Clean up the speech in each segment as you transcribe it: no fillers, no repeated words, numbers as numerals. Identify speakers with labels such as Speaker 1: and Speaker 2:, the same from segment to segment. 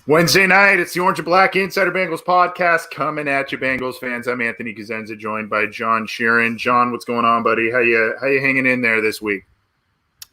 Speaker 1: Wednesday night, it's the Orange and Black Insider Bengals podcast coming at you, Bengals fans. I'm Anthony Cosenza, joined by John Sheeran. John, what's going on, buddy? How you hanging in there this week?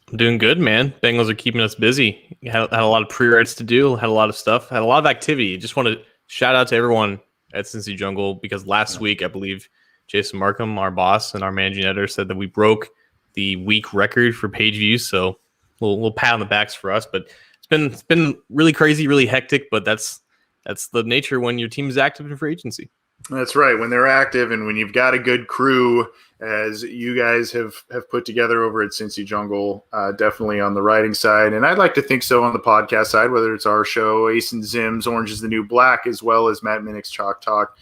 Speaker 2: I'm doing good, man. Bengals are keeping us busy. Had a lot of pre-writes to do, had a lot of stuff, had a lot of activity. Just want to shout out to everyone at Cincy Jungle because last week, I believe Jason Markham, our boss and our managing editor, said that we broke the week record for page views. So we'll pat on the backs for us, but it's been really crazy, really hectic, but that's the nature when your team is active in free agency.
Speaker 1: That's right. When they're active and when you've got a good crew, as you guys have put together over at Cincy Jungle, definitely on the writing side. And I'd like to think so on the podcast side, whether it's our show, Ace and Zim's Orange is the New Black, as well as Matt Minnick's Chalk Talk.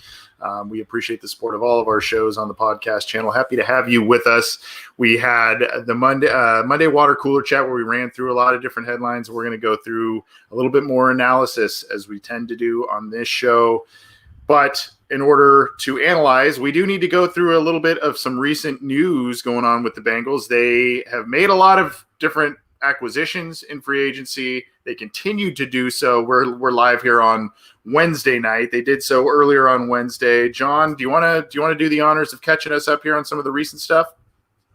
Speaker 1: We appreciate the support of all of our shows on the podcast channel. Happy to have you with us. We had the Monday water cooler chat where we ran through a lot of different headlines. We're going to go through a little bit more analysis as we tend to do on this show. But in order to analyze, we do need to go through a little bit of some recent news going on with the Bengals. They have made a lot of different acquisitions in free agency. They continue to do so. We're live here on Wednesday night. They did so earlier on Wednesday. John, do you want to do the honors of catching us up here on some of the recent stuff?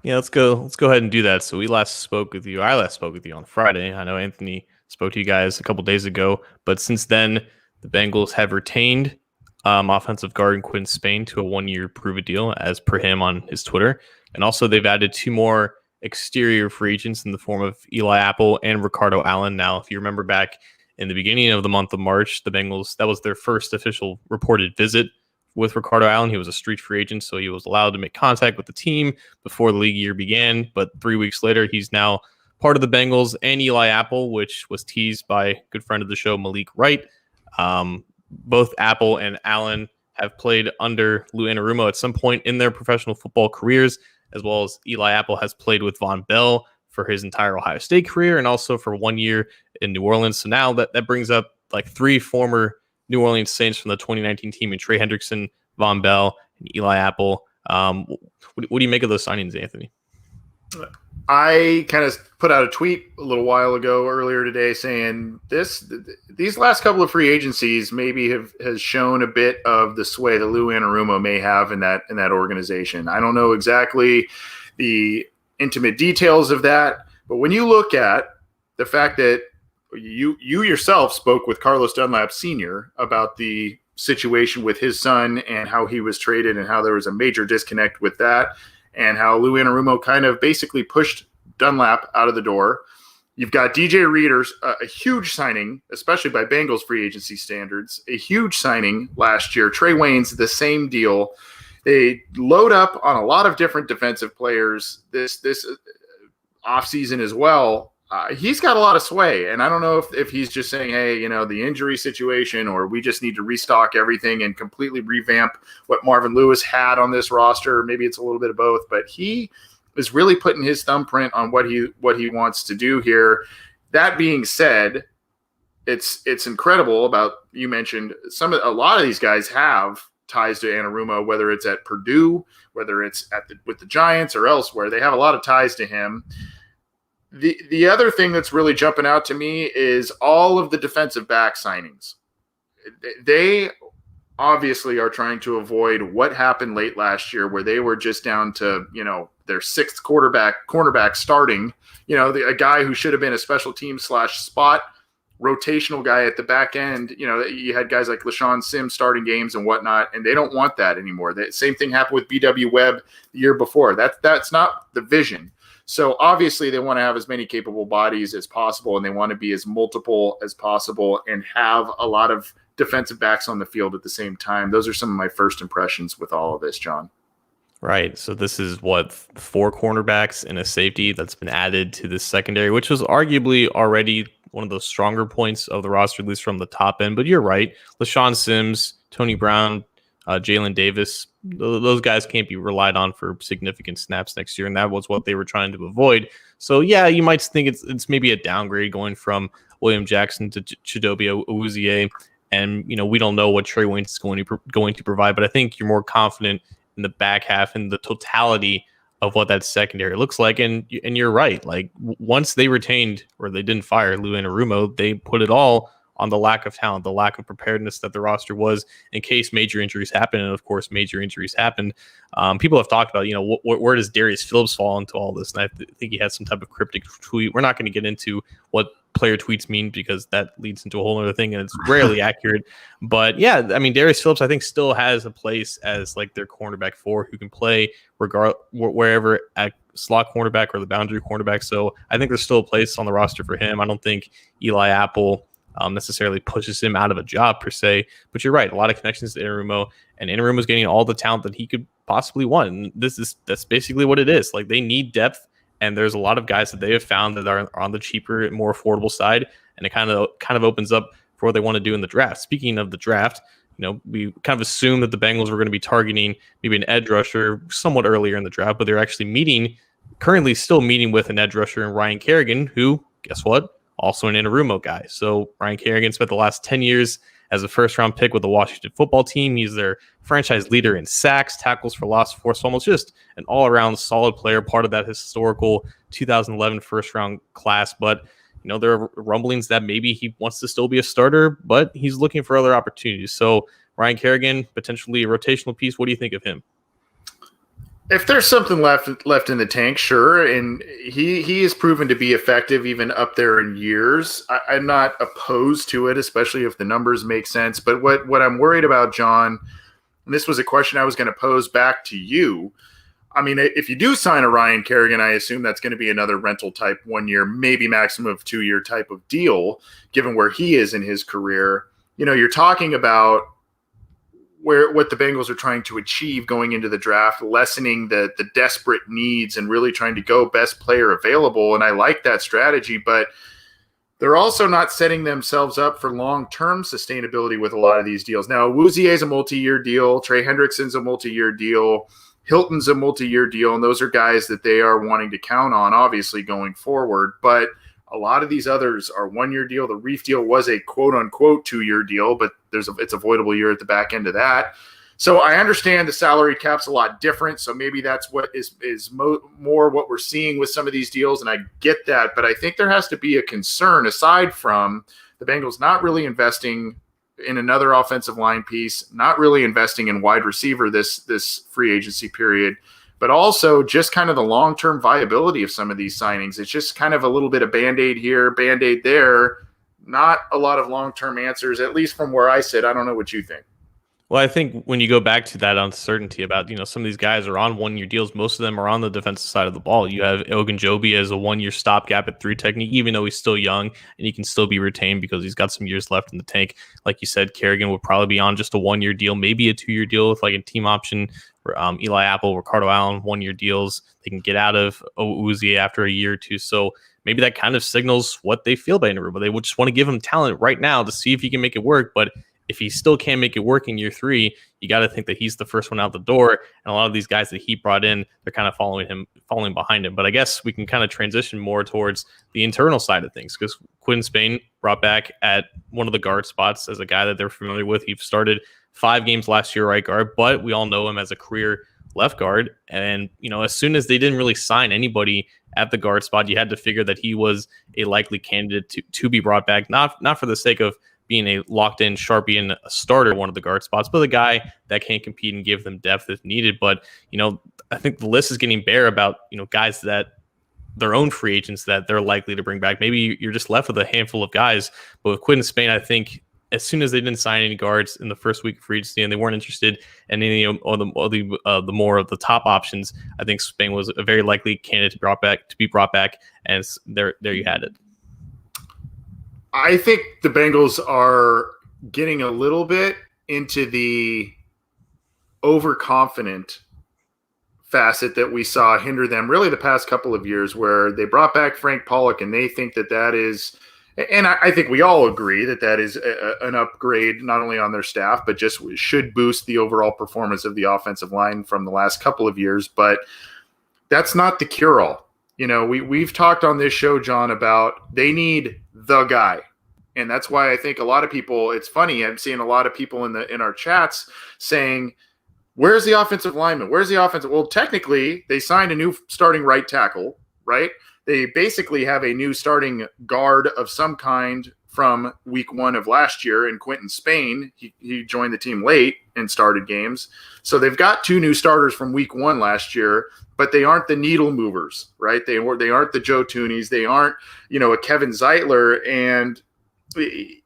Speaker 2: Yeah, let's go ahead and do that. So I last spoke with you on Friday. I know Anthony spoke to you guys a couple days ago, but since then the Bengals have retained offensive guard Quinn Spain to a 1-year prove-it deal, as per him on his Twitter. And also they've added 2 more exterior free agents in the form of Eli Apple and Ricardo Allen. Now, if you remember back in the beginning of the month of March, the Bengals, that was their first official reported visit with Ricardo Allen. He was a street free agent, so he was allowed to make contact with the team before the league year began. But 3 weeks later, he's now part of the Bengals. And Eli Apple, which was teased by a good friend of the show, Malik Wright. Both Apple and Allen have played under Lou Anarumo at some point in their professional football careers, as well as Eli Apple has played with Von Bell for his entire Ohio State career and also for 1 year in New Orleans. So now that brings up like 3 former New Orleans Saints from the 2019 team, and Trey Hendrickson, Von Bell, and Eli Apple. What do you make of those signings, Anthony?
Speaker 1: I kind of put out a tweet a little while ago earlier today saying these last couple of free agencies maybe has shown a bit of the sway that Lou Anarumo may have in that organization. I don't know exactly the intimate details of that, but when you look at the fact that you yourself spoke with Carlos Dunlap Sr. about the situation with his son and how he was traded and how there was a major disconnect with that, and how Lou Anarumo kind of basically pushed Dunlap out of the door. You've got DJ Reader's a huge signing, especially by Bengals free agency standards, a huge signing last year. Trey Wayne's the same deal. They load up on a lot of different defensive players this offseason as well. He's got a lot of sway, and I don't know if he's just saying, hey, the injury situation, or we just need to restock everything and completely revamp what Marvin Lewis had on this roster. Maybe it's a little bit of both, but he is really putting his thumbprint on what he wants to do here. That being said, it's incredible about, you mentioned a lot of these guys have ties to Anarumo, whether it's at Purdue, whether it's with the Giants or elsewhere. They have a lot of ties to him. The other thing that's really jumping out to me is all of the defensive back signings. They obviously are trying to avoid what happened late last year, where they were just down to, their 6th cornerback starting, a guy who should have been a special team / spot rotational guy at the back end. You had guys like LaShawn Sims starting games and whatnot, and they don't want that anymore. The same thing happened with BW Webb the year before. That's not the vision. So obviously they want to have as many capable bodies as possible, and they want to be as multiple as possible and have a lot of defensive backs on the field at the same time. Those are some of my first impressions with all of this, John.
Speaker 2: Right. So this is 4 cornerbacks and a safety that's been added to this secondary, which was arguably already one of the stronger points of the roster, at least from the top end. But you're right. LaShawn Sims, Tony Brown, Jalen Davis, those guys can't be relied on for significant snaps next year, and that was what they were trying to avoid. So, yeah, you might think it's maybe a downgrade going from William Jackson to Chidobe Awuzie, and we don't know what Trey Wayne is going to provide, but I think you're more confident in the back half and the totality of what that secondary looks like. And you're right. Like, once they retained, or they didn't fire Lou Anarumo, they put it all on the lack of talent, the lack of preparedness that the roster was in case major injuries happen. And of course, major injuries happened. People have talked about, where does Darius Phillips fall into all this? And I think he had some type of cryptic tweet. We're not going to get into what player tweets mean because that leads into a whole other thing and it's rarely accurate. But yeah, I mean, Darius Phillips, I think, still has a place as like their cornerback 4 who can play wherever at slot cornerback or the boundary cornerback. So I think there's still a place on the roster for him. I don't think Eli Apple necessarily pushes him out of a job per se, but you're right. A lot of connections to Inarumo, and Inarumo's getting all the talent that he could possibly want. And that's basically what it is. Like, they need depth, and there's a lot of guys that they have found that are on the cheaper, more affordable side, and it kind of opens up for what they want to do in the draft. Speaking of the draft, we kind of assumed that the Bengals were going to be targeting maybe an edge rusher somewhat earlier in the draft, but they're actually currently still meeting with an edge rusher in Ryan Kerrigan, who, guess what? Also an Inarumo guy. So Ryan Kerrigan spent the last 10 years as a first-round pick with the Washington football team. He's their franchise leader in sacks, tackles for loss, forced fumbles, just an all-around solid player, part of that historical 2011 first-round class. But, there are rumblings that maybe he wants to still be a starter, but he's looking for other opportunities. So Ryan Kerrigan, potentially a rotational piece. What do you think of him?
Speaker 1: If there's something left in the tank, sure, and he is proven to be effective even up there in years. I'm not opposed to it, especially if the numbers make sense. But what I'm worried about, John, and this was a question I was going to pose back to you. I mean, if you do sign a Ryan Kerrigan, I assume that's going to be another rental type 1 year, maybe maximum of 2 year type of deal, given where he is in his career. You're talking about what the Bengals are trying to achieve going into the draft, lessening the desperate needs and really trying to go best player available. And I like that strategy, but they're also not setting themselves up for long-term sustainability with a lot of these deals. Now, Awuzie is a multi-year deal. Trey Hendrickson's a multi-year deal. Hilton's a multi-year deal. And those are guys that they are wanting to count on, obviously, going forward. But a lot of these others are 1 year deal. The Reef deal was a quote unquote 2 year deal, but it's a voidable year at the back end of that. So I understand the salary cap's a lot different. So maybe that's what is more what we're seeing with some of these deals. And I get that, but I think there has to be a concern aside from the Bengals not really investing in another offensive line piece, not really investing in wide receiver this free agency period, but also just kind of the long-term viability of some of these signings. It's just kind of a little bit of Band-Aid here, Band-Aid there, not a lot of long-term answers, at least from where I sit. I don't know what you think.
Speaker 2: Well, I think when you go back to that uncertainty about, some of these guys are on 1 year deals. Most of them are on the defensive side of the ball. You have Ogunjobi as a 1 year stopgap at 3 technique, even though he's still young and he can still be retained because he's got some years left in the tank. Like you said, Kerrigan would probably be on just a 1 year deal, maybe a 2 year deal with like a team option. Eli Apple, Ricardo Allen, 1 year deals. They can get out of Awuzie after a year or two. So maybe that kind of signals what they feel about Inarumo. They would just want to give him talent right now to see if he can make it work. But if he still can't make it work in year 3, you got to think that he's the first one out the door. And a lot of these guys that he brought in, they're kind of following behind him. But I guess we can kind of transition more towards the internal side of things, because Quinn Spain brought back at one of the guard spots as a guy that they're familiar with. He started 5 games last year, right guard, but we all know him as a career left guard. And, as soon as they didn't really sign anybody at the guard spot, you had to figure that he was a likely candidate to be brought back, not for the sake of being a locked-in Sharpie and a starter, one of the guard spots, but a guy that can compete and give them depth if needed. But, I think the list is getting bare about, guys that their own free agents that they're likely to bring back. Maybe you're just left with a handful of guys. But with Quinn Spain, I think as soon as they didn't sign any guards in the first week of free agency and they weren't interested in any of the more of the top options, I think Spain was a very likely candidate to be brought back. And there you had it.
Speaker 1: I think the Bengals are getting a little bit into the overconfident facet that we saw hinder them really the past couple of years, where they brought back Frank Pollock and they think that is, and I think we all agree that is an upgrade not only on their staff, but just should boost the overall performance of the offensive line from the last couple of years. But that's not the cure-all. We've talked on this show, John, about they need the guy. And that's why I think a lot of people, it's funny, I'm seeing a lot of people in our chats saying, where's the offensive lineman? Where's the offensive? Well, technically, they signed a new starting right tackle, right? They basically have a new starting guard of some kind from week 1 of last year, and Quentin Spain, he joined the team late and started games. So they've got 2 new starters from week 1 last year, but they aren't the needle movers, right? They aren't the Joe Toonies. They aren't, a Kevin Zeitler. And we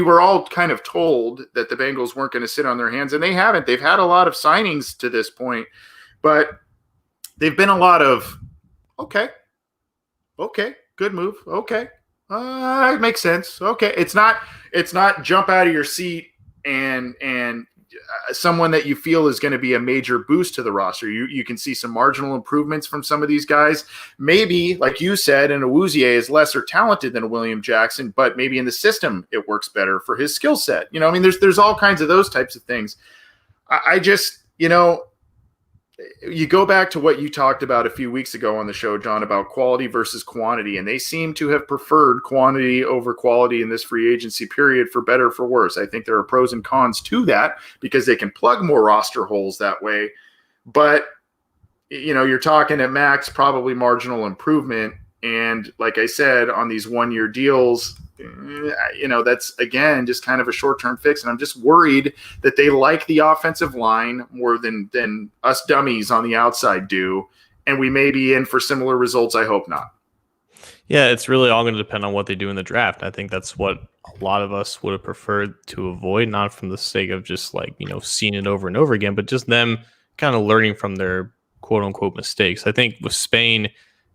Speaker 1: were all kind of told that the Bengals weren't going to sit on their hands, and they haven't. They've had a lot of signings to this point, but they've been a lot of, okay, good move. Okay. It makes sense. Okay. It's not jump out of your seat and someone that you feel is going to be a major boost to the roster. You can see some marginal improvements from some of these guys. Maybe, like you said, and Awuzie is lesser talented than a William Jackson, but maybe in the system it works better for his skill set. There's all kinds of those types of things. I just, you go back to what you talked about a few weeks ago on the show, John, about quality versus quantity, and they seem to have preferred quantity over quality in this free agency period, for better or for worse. I think there are pros and cons to that because they can plug more roster holes that way. But, you're talking at max probably marginal improvement. And like I said, on these 1-year deals, that's, again, just kind of a short-term fix. And I'm just worried that they like the offensive line more than us dummies on the outside do. And we may be in for similar results. I hope not.
Speaker 2: Yeah, it's really all going to depend on what they do in the draft. I think that's what a lot of us would have preferred to avoid, not from the sake of just seeing it over and over again, but just them kind of learning from their quote-unquote mistakes. I think with Spain,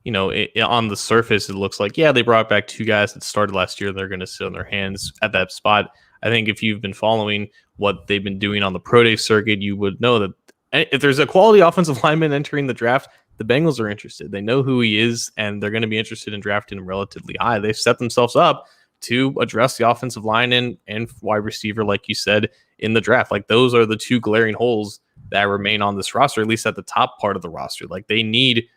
Speaker 2: on the surface, it looks like, they brought back 2 guys that started last year. They're going to sit on their hands at that spot. I think if you've been following what they've been doing on the pro day circuit, you would know that if there's a quality offensive lineman entering the draft, the Bengals are interested. They know who he is, and they're going to be interested in drafting him relatively high. They've set themselves up to address the offensive line and wide receiver, like you said, in the draft. Those are the 2 glaring holes that remain on this roster, at least at the top part of the roster. They need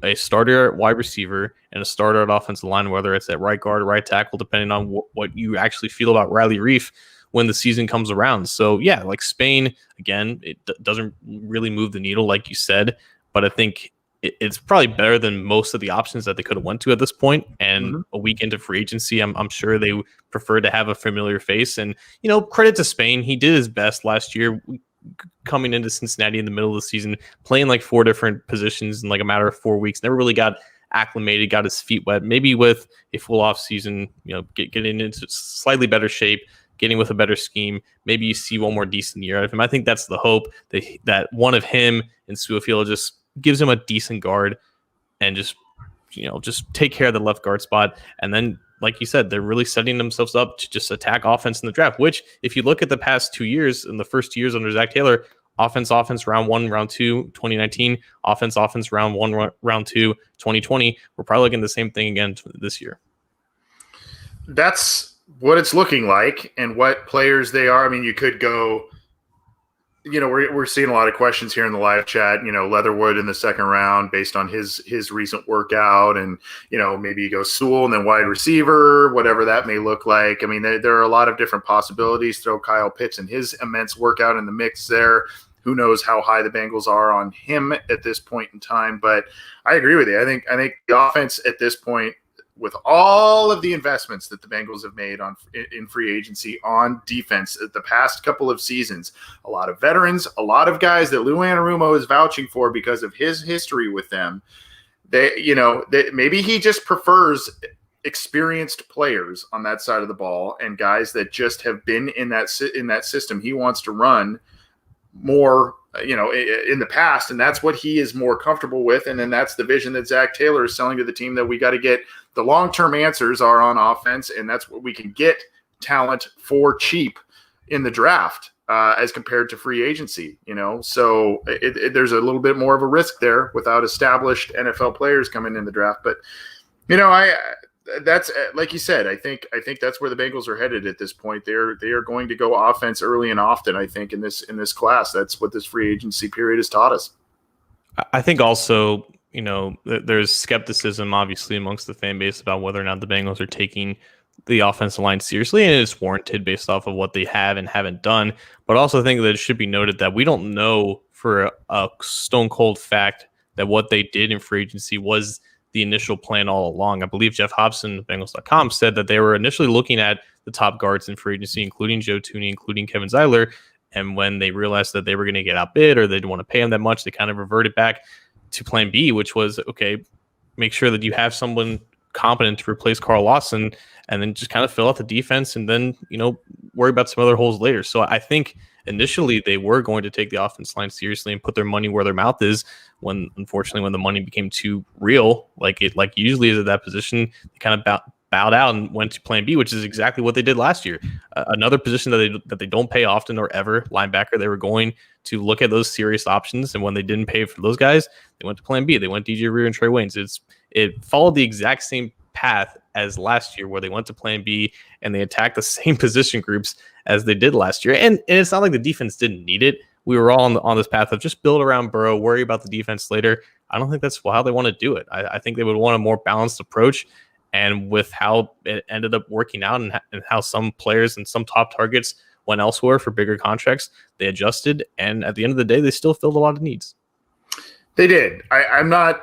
Speaker 2: a starter at wide receiver and a starter at offensive line, whether it's at right guard or right tackle, depending on what you actually feel about Riley Reif when the season comes around. So Spain, again, it doesn't really move the needle, like you said, but I think it's probably better than most of the options that they could have went to at this point. And a week into free agency, I'm sure they prefer to have a familiar face. And credit to Spain, he did his best last year, coming into Cincinnati in the middle of the season, playing 4 different positions in a matter of 4 weeks. Never really got acclimated, got his feet wet. Maybe with a full off season, getting into slightly better shape, getting with a better scheme, maybe you see one more decent year out of him. I think that's the hope, that one of him and Suafield just gives him a decent guard and just take care of the left guard spot. And then, like you said, they're really setting themselves up to just attack offense in the draft, which if you look at the past 2 years, in the first 2 years under Zach Taylor, offense, round 1, round 2, 2019, offense, round 1, round 2, 2020, we're probably looking at the same thing again this year.
Speaker 1: That's what it's looking like and what players they are. You could go, we're seeing a lot of questions here in the live chat, Leatherwood in the 2nd round based on his recent workout, and, maybe you go Sewell and then wide receiver, whatever that may look like. There are a lot of different possibilities. Throw Kyle Pitts and his immense workout in the mix there. Who knows how high the Bengals are on him at this point in time, but I agree with you. I think the offense at this point, with all of the investments that the Bengals have made in free agency on defense the past couple of seasons, a lot of veterans, a lot of guys that Lou Anarumo is vouching for because of his history with them. Maybe he just prefers experienced players on that side of the ball and guys that just have been in that system he wants to run more, in the past, and that's what he is more comfortable with. And then that's the vision that Zach Taylor is selling to the team, that we got to get the long-term answers are on offense, and that's what we can get talent for cheap in the draft as compared to free agency, so there's a little bit more of a risk there without established NFL players coming in the draft. But, that's, like you said, I think that's where the Bengals are headed at this point. They are going to go offense early and often, I think, in this class. That's what this free agency period has taught us.
Speaker 2: I think also, there's skepticism obviously amongst the fan base about whether or not the Bengals are taking the offensive line seriously, and it's warranted based off of what they have and haven't done. But also think that it should be noted that we don't know for a stone cold fact that what they did in free agency was the initial plan all along. I believe Jeff Hobson of Bengals.com said that they were initially looking at the top guards in free agency, including Joe Thuney, including Kevin Zeiler. And when they realized that they were going to get outbid or they didn't want to pay him that much, they kind of reverted back to plan B, which was, okay, make sure that you have someone competent to replace Carl Lawson, and then just kind of fill out the defense and then, worry about some other holes later. So I think initially they were going to take the offense line seriously and put their money where their mouth is. When unfortunately, when the money became too real, like usually is at that position, they kind of bowed out and went to plan B, which is exactly what they did last year. Another position that they don't pay often or ever, linebacker. They were going to look at those serious options, and when they didn't pay for those guys, they went to plan B. They went DJ Rear and Trey Waynes. It followed the exact same path as last year, where they went to plan B and they attacked the same position groups as they did last year. And it's not like the defense didn't need it. We were all on this path of just build around Burrow, worry about the defense later. I don't think that's how they want to do it. I think they would want a more balanced approach. And with how it ended up working out and how some players and some top targets went elsewhere for bigger contracts, they adjusted. And at the end of the day, they still filled a lot of needs.
Speaker 1: They did. I'm not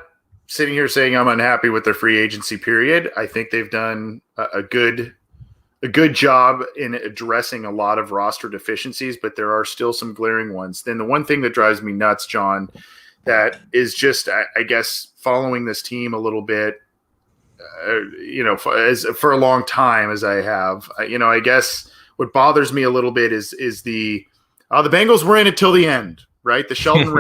Speaker 1: sitting here saying I'm unhappy with their free agency period. I think they've done a good job in addressing a lot of roster deficiencies, but there are still some glaring ones. Then the one thing that drives me nuts, John, that is just, I guess, following this team a little bit, for a long time as I have, I guess what bothers me a little bit is the Bengals were in it till the end, right? The Sheldon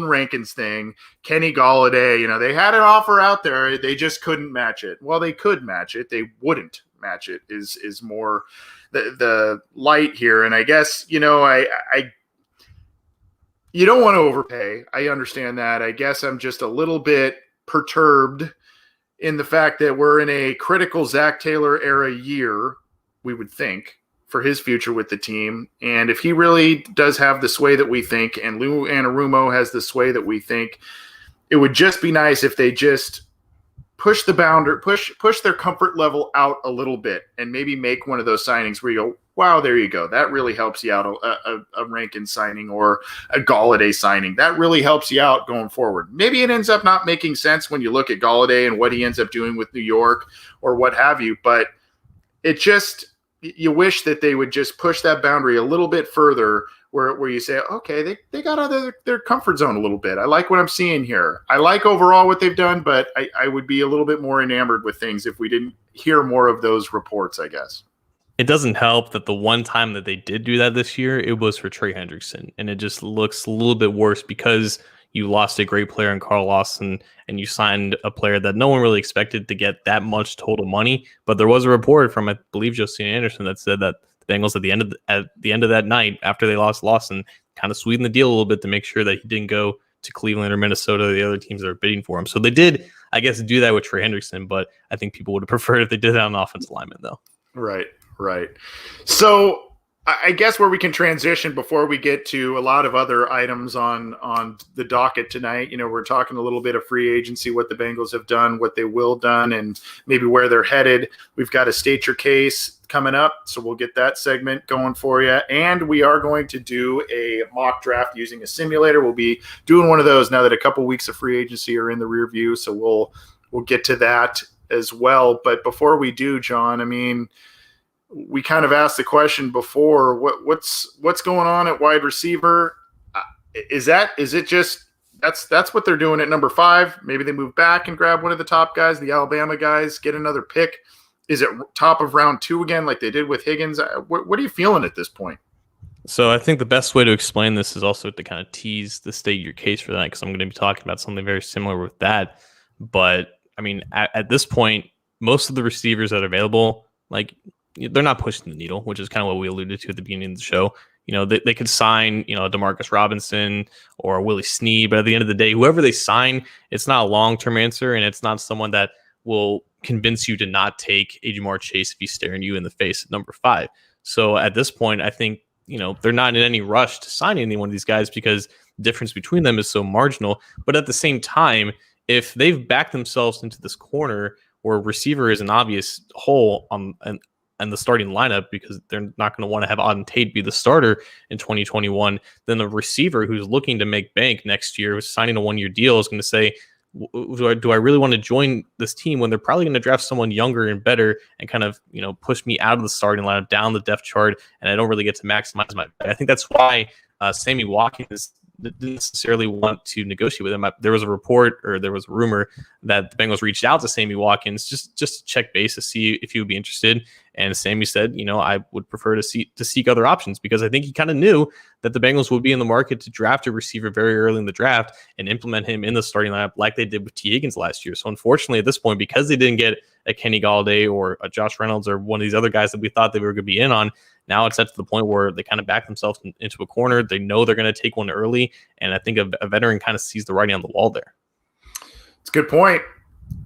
Speaker 1: Rankins thing, Kenny Golladay, they had an offer out there. They just couldn't match it. Well, they could match it. They wouldn't match it is more the light here. And I guess, you don't want to overpay. I understand that. I guess I'm just a little bit perturbed in the fact that we're in a critical Zach Taylor era year, we would think, for his future with the team. And if he really does have the sway that we think, and Lou Anarumo has the sway that we think, it would just be nice if they just push the boundary, push their comfort level out a little bit, and maybe make one of those signings where you go, wow, there you go. That really helps you out, a Rankin signing or a Golladay signing. That really helps you out going forward. Maybe it ends up not making sense when you look at Golladay and what he ends up doing with New York or what have you, but it just – you wish that they would just push that boundary a little bit further where you say, okay, they got out of their comfort zone a little bit. I like what I'm seeing here. I like overall what they've done, but I would be a little bit more enamored with things if we didn't hear more of those reports, I guess.
Speaker 2: It doesn't help that the one time that they did do that this year, it was for Trey Hendrickson. And it just looks a little bit worse because you lost a great player in Carl Lawson and you signed a player that no one really expected to get that much total money. But there was a report from, I believe, Josina Anderson that said that the Bengals at the end of that night, after they lost Lawson, kind of sweetened the deal a little bit to make sure that he didn't go to Cleveland or Minnesota, the other teams that are bidding for him. So they did, I guess, do that with Trey Hendrickson, but I think people would have preferred if they did that on offensive lineman, though. Right. So I guess where we can transition before we get to a lot of other items on the docket tonight, we're talking a little bit of free agency, what the Bengals have done, what they will done, and maybe where they're headed. We've got a State Your Case coming up, so we'll get that segment going for you. And we are going to do a mock draft using a simulator. We'll be doing one of those now that a couple weeks of free agency are in the rear view, so we'll get to that as well. But before we do, John, we kind of asked the question before, what's going on at wide receiver? Is it just that's what they're doing at number 5? Maybe they move back and grab one of the top guys, the Alabama guys, get another pick. Is it top of round 2 again, like they did with Higgins? What are you feeling at this point? So I think the best way to explain this is also to kind of tease the State Your Case for that, because I'm going to be talking about something very similar with that. But at this point, most of the receivers that are available, they're not pushing the needle, which is kind of what we alluded to at the beginning of the show. They could sign, DeMarcus Robinson or Willie Snead, but at the end of the day, whoever they sign, it's not a long-term answer, and it's not someone that will convince you to not take Jamar Chase if he's staring you in the face at number 5. So at this point, I think, they're not in any rush to sign any one of these guys because the difference between them is so marginal. But at the same time, if they've backed themselves into this corner where receiver is an obvious hole and the starting lineup, because they're not going to want to have Auden Tate be the starter in 2021, then the receiver who's looking to make bank next year, who's signing a 1-year deal, is going to say, do I really want to join this team when they're probably going to draft someone younger and better and kind of, push me out of the starting lineup down the depth chart, and I don't really get to maximize my. I think that's why Sammy Watkins didn't necessarily want to negotiate with him. There was a report, or there was a rumor, that the Bengals reached out to Sammy Watkins just to check base to see if he would be interested. And Sammy said, I would prefer to seek other options, because I think he kind of knew that the Bengals would be in the market to draft a receiver very early in the draft and implement him in the starting lineup like they did with T. Higgins last year. So unfortunately, at this point, because they didn't get a Kenny Galladay or a Josh Reynolds or one of these other guys that we thought they were going to be in on, now it's at the point where they kind of back themselves into a corner. They know they're going to take one early, and I think a veteran kind of sees the writing on the wall there.
Speaker 1: It's a good point.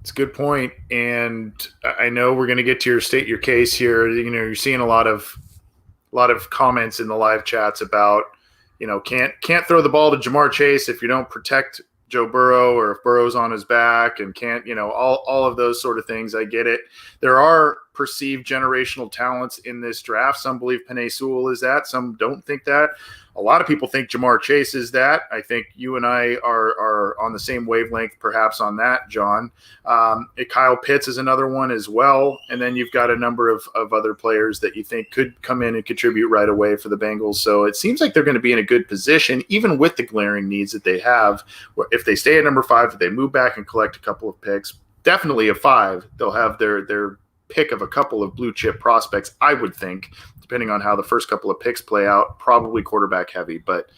Speaker 1: It's a good point. And I know we're going to get to your state your case here. You're seeing a lot of comments in the live chats about, can't throw the ball to Jamar Chase if you don't protect Joe Burrow, or if Burrow's on his back, and can't, all of those sort of things. I get it. There are perceived generational talents in this draft. Some believe Penei Sewell is that. Some don't think that. A lot of people think Jamar Chase is that. I think you and I are on the same wavelength, perhaps, on that, John. Kyle Pitts is another one as well. And then you've got a number of other players that you think could come in and contribute right away for the Bengals. So it seems like they're going to be in a good position, even with the glaring needs that they have. If they stay at number 5, if they move back and collect a couple of picks, definitely at 5, they'll have their pick of a couple of blue chip prospects, I would think, depending on how the first couple of picks play out, probably quarterback heavy. But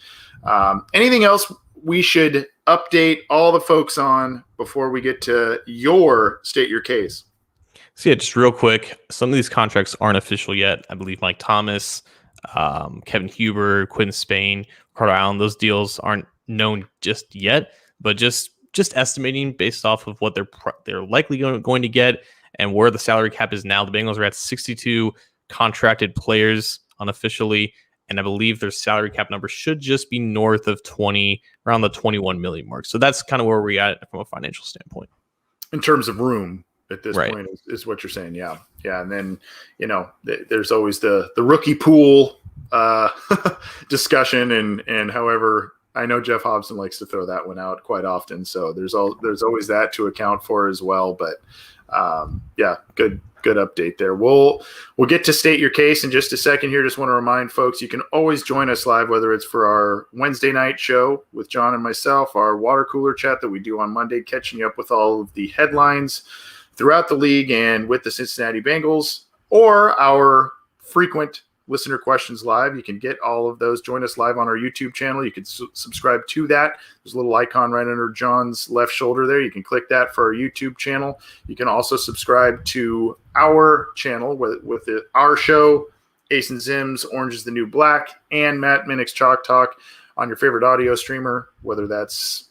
Speaker 1: anything else we should update all the folks on before we get to your state your case?
Speaker 2: So yeah, just real quick, some of these contracts aren't official yet. I believe Mike Thomas, Kevin Huber, Quinn Spain, Carter Allen, those deals aren't known just yet, but just estimating based off of what they're likely going to get and where the salary cap is now. The Bengals are at 62 contracted players unofficially, and I believe their salary cap number should just be north of 20, around the 21 million mark. So that's kind of where we're at from a financial standpoint.
Speaker 1: In terms of room at this point is what you're saying. Yeah. Yeah. And then, there's always the rookie pool discussion, and however, I know Jeff Hobson likes to throw that one out quite often. So there's always that to account for as well. But good update there. We'll get to state your case in just a second here. Just want to remind folks, you can always join us live, whether it's for our Wednesday night show with John and myself, our water cooler chat that we do on Monday, catching you up with all of the headlines throughout the league and with the Cincinnati Bengals, or our frequent listener questions live. You can get all of those. Join us live on our YouTube channel. You can subscribe to that. There's a little icon right under John's left shoulder there. You can click that for our YouTube channel. You can also subscribe to our channel with our show, Ace and Zims, Orange is the New Black, and Matt Minnick's Chalk Talk on your favorite audio streamer, whether that's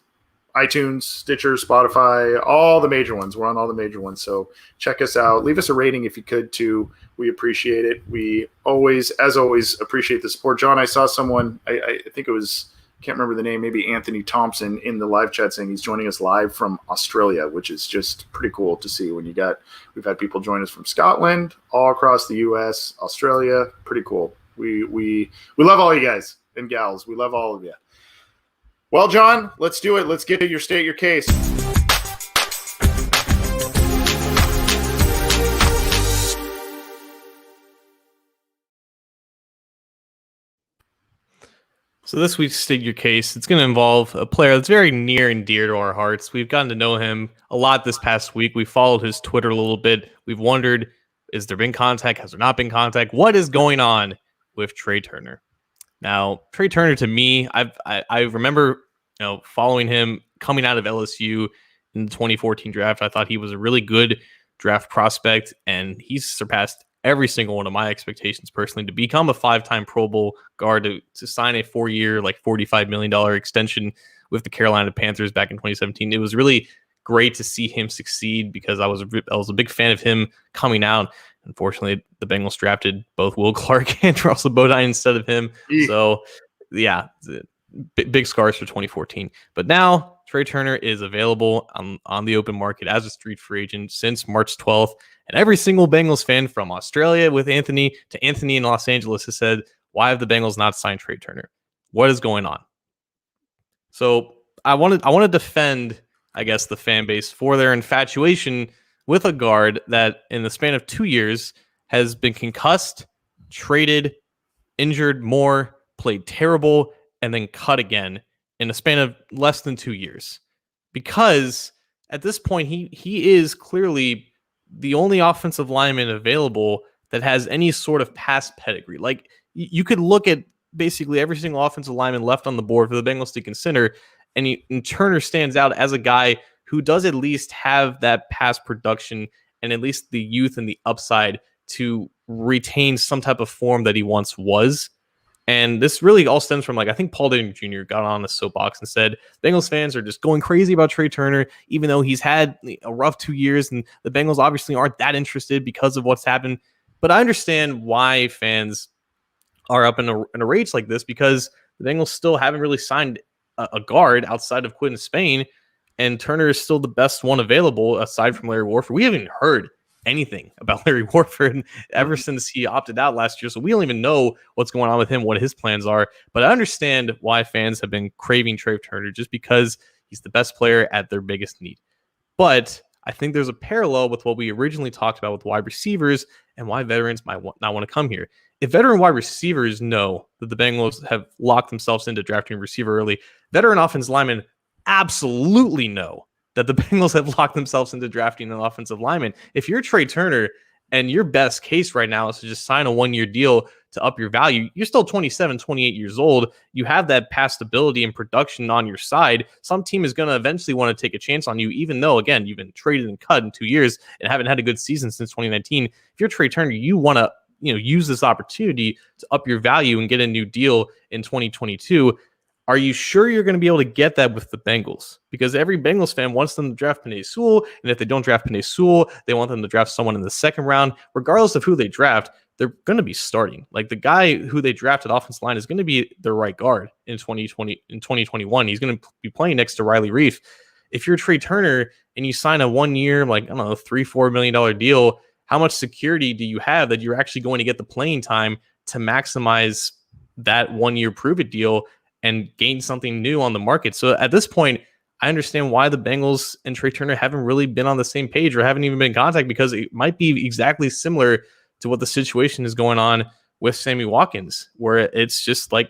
Speaker 1: iTunes, Stitcher, Spotify, all the major ones. We're on all the major ones. So check us out. Leave us a rating if you could too. We appreciate it. We always, as always, appreciate the support. John, I saw someone, I think it was, can't remember the name, maybe Anthony Thompson in the live chat saying he's joining us live from Australia, which is just pretty cool to see when we've had people join us from Scotland, all across the US, Australia. Pretty cool. We love all you guys and gals. We love all of you. Well, John, let's do it. Let's get to your state your case.
Speaker 2: So this week's state your case, it's going to involve a player that's very near and dear to our hearts. We've gotten to know him a lot this past week. We followed his Twitter a little bit. We've wondered, has there been contact? Has there not been contact? What is going on with Trey Turner? Now, Trey Turner, to me, I remember following him coming out of LSU in the 2014 draft. I thought he was a really good draft prospect, and he's surpassed every single one of my expectations personally to become a 5-time Pro Bowl guard, to sign a 4-year, like $45 million extension with the Carolina Panthers back in 2017. It was really great to see him succeed because I was a big fan of him coming out. Unfortunately, the Bengals drafted both Will Clark and Russell Bodine instead of him. So, yeah, big scars for 2014. But now Trey Turner is available on the open market as a street free agent since March 12th. And every single Bengals fan from Australia with Anthony to Anthony in Los Angeles has said, why have the Bengals not signed Trey Turner? What is going on? So I want to defend I guess, the fan base for their infatuation with a guard that in the span of 2 years has been concussed, traded, injured more, played terrible, and then cut again in a span of less than 2 years. Because at this point, he is clearly the only offensive lineman available that has any sort of past pedigree. Like, you could look at basically every single offensive lineman left on the board for the Bengals to consider, and Turner stands out as a guy who does at least have that past production and at least the youth and the upside to retain some type of form that he once was. And this really all stems from, like, I think Paul Daniel Jr. got on the soapbox and said Bengals fans are just going crazy about Trey Turner, even though he's had a rough 2 years, and the Bengals obviously aren't that interested because of what's happened. But I understand why fans are up in a rage like this, because the Bengals still haven't really signed a guard outside of Quinn Spain, and Turner is still the best one available aside from Larry Warford. We haven't heard anything about Larry Warford ever since he opted out last year, so we don't even know what's going on with him, what his plans are. But I understand why fans have been craving Trey Turner, just because he's the best player at their biggest need. But I think there's a parallel with what we originally talked about with wide receivers and why veterans might not want to come here. If veteran wide receivers know that the Bengals have locked themselves into drafting a receiver early, veteran offensive linemen absolutely know that the Bengals have locked themselves into drafting an offensive lineman. If you're Trey Turner and your best case right now is to just sign a 1-year deal to up your value, you're still 27, 28 years old. You have that past ability and production on your side. Some team is going to eventually want to take a chance on you, even though, again, you've been traded and cut in 2 years and haven't had a good season since 2019. If you're Trey Turner, you want to use this opportunity to up your value and get a new deal in 2022. Are you sure you're going to be able to get that with the Bengals? Because every Bengals fan wants them to draft Penei Sewell, and if they don't draft Penei Sewell, they want them to draft someone in the second round. Regardless of who they draft, they're going to be starting. Like, the guy who they drafted offensive line is going to be their right guard in 2021. He's going to be playing next to Riley Reif. If you're Trey Turner and you sign a 1-year, like, I don't know, $3-4 million deal, how much security do you have that you're actually going to get the playing time to maximize that 1-year prove-it deal and gain something new on the market? So at this point, I understand why the Bengals and Trey Turner haven't really been on the same page or haven't even been in contact, because it might be exactly similar to what the situation is going on with Sammy Watkins, where it's just like,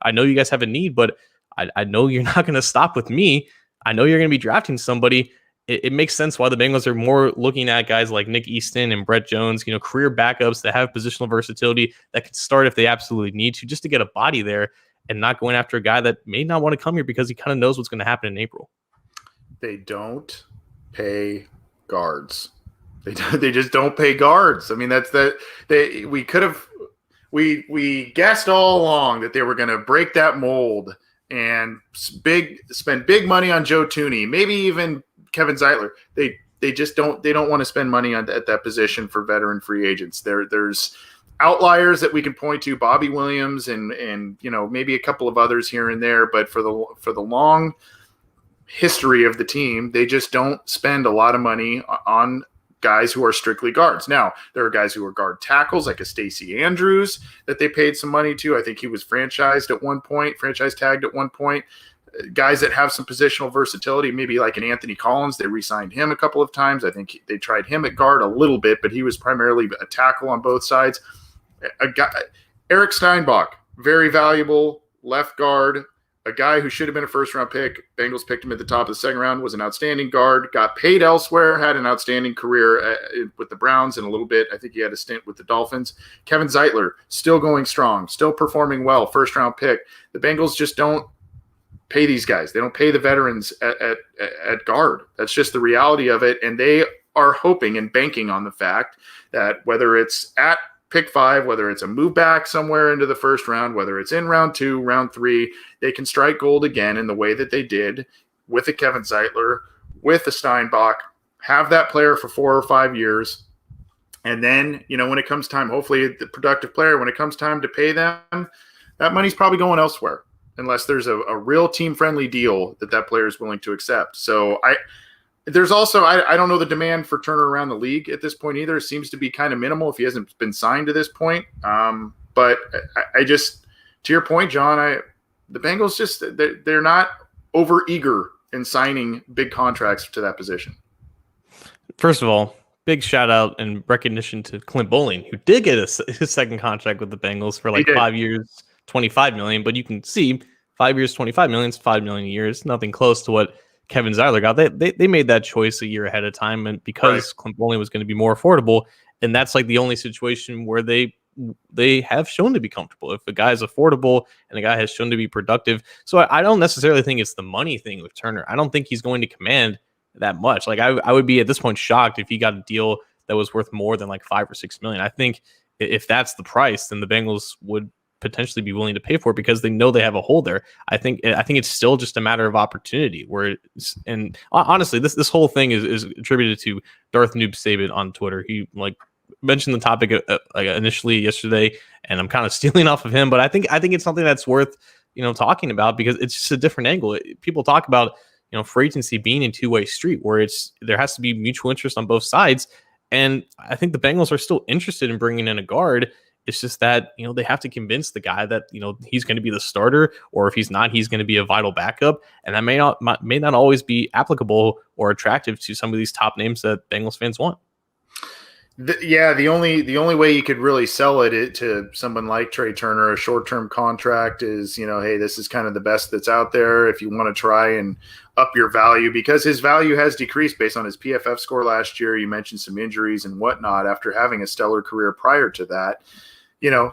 Speaker 2: I know you guys have a need, but I know you're not going to stop with me. I know you're going to be drafting somebody. It makes sense why the Bengals are more looking at guys like Nick Easton and Brett Jones, career backups that have positional versatility that can start if they absolutely need to, just to get a body there, and not going after a guy that may not want to come here because he kind of knows what's going to happen in April.
Speaker 1: They don't pay guards. They just don't pay guards. I mean, we guessed all along that they were going to break that mold and spend big money on Joe Thuney, maybe even Kevin Zeitler. They just don't want to spend money at that position for veteran free agents. There's outliers that we can point to, Bobby Williams and maybe a couple of others here and there, but for the long history of the team, they just don't spend a lot of money on guys who are strictly guards. Now, there are guys who are guard tackles, like a Stacey Andrews, that they paid some money to. I think he was franchise tagged at one point. Guys that have some positional versatility, maybe like an Anthony Collins, they re-signed him a couple of times. I think they tried him at guard a little bit, but he was primarily a tackle on both sides. Eric Steinbach, very valuable left guard, a guy who should have been a first-round pick. Bengals picked him at the top of the second round, was an outstanding guard, got paid elsewhere, had an outstanding career with the Browns, and a little bit, I think he had a stint with the Dolphins. Kevin Zeitler, still going strong, still performing well, first-round pick. The Bengals just don't pay these guys. They don't pay the veterans at guard. That's just the reality of it, and they are hoping and banking on the fact that whether it's at pick 5, whether it's a move back somewhere into the first round, whether it's in round 2, round 3, they can strike gold again in the way that they did with a Kevin Zeitler, with a Steinbach, have that player for 4 or 5 years. And then, when it comes time, hopefully the productive player, when it comes time to pay them, that money's probably going elsewhere, unless there's a real team-friendly deal that player is willing to accept. So there's also, I don't know the demand for Turner around the league at this point either. It seems to be kind of minimal if he hasn't been signed to this point. But I just, to your point, John, the Bengals they're not over eager in signing big contracts to that position.
Speaker 2: First of all, big shout out and recognition to Clint Bowling, who did get his second contract with the Bengals for like 5 years, $25 million. But you can see 5 years, $25 million is $5 million a year. It's nothing close to what Kevin Zeiler got. They made that choice a year ahead of time, and because Clint Bowling was going to be more affordable, and that's like the only situation where they have shown to be comfortable. If a guy is affordable and a guy has shown to be productive, so I don't necessarily think it's the money thing with Turner. I don't think he's going to command that much. Like I would be at this point shocked if he got a deal that was worth more than like 5 or 6 million. I think if that's the price, then the Bengals would potentially be willing to pay for it because they know they have a hole there. I think it's still just a matter of opportunity. And honestly, this whole thing is attributed to Darth Noob Saban on Twitter. He like mentioned the topic like initially yesterday, and I'm kind of stealing off of him. But I think it's something that's worth talking about because it's just a different angle. People talk about free agency being a two-way street where there has to be mutual interest on both sides. And I think the Bengals are still interested in bringing in a guard. It's just that, they have to convince the guy that, he's going to be the starter, or if he's not, he's going to be a vital backup. And that may not always be applicable or attractive to some of these top names that Bengals fans want.
Speaker 1: The only way you could really sell it to someone like Trey Turner, a short-term contract, is hey, this is kind of the best that's out there if you want to try and up your value, because his value has decreased based on his PFF score last year. You mentioned some injuries and whatnot after having a stellar career prior to that.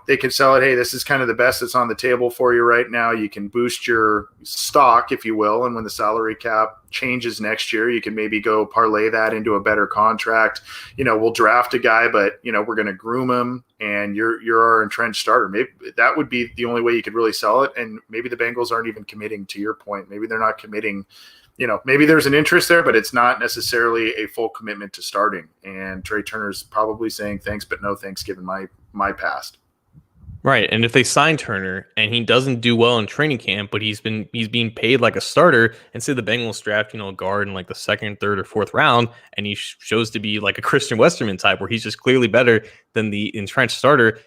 Speaker 1: They could sell it. Hey, this is kind of the best that's on the table for you right now. You can boost your stock, if you will. And when the salary cap changes next year, you can maybe go parlay that into a better contract. We'll draft a guy, but we're going to groom him, and you're our entrenched starter. Maybe that would be the only way you could really sell it. And maybe the Bengals aren't even committing, to your point. Maybe they're not committing. Maybe there's an interest there, but it's not necessarily a full commitment to starting. And Trey Turner's probably saying thanks, but no thanks, given my past.
Speaker 2: Right. And if they sign Turner and he doesn't do well in training camp, but he's being paid like a starter, and say the Bengals draft, a guard in like the second, third, or fourth round, and he shows to be like a Christian Westerman type where he's just clearly better than the entrenched starter,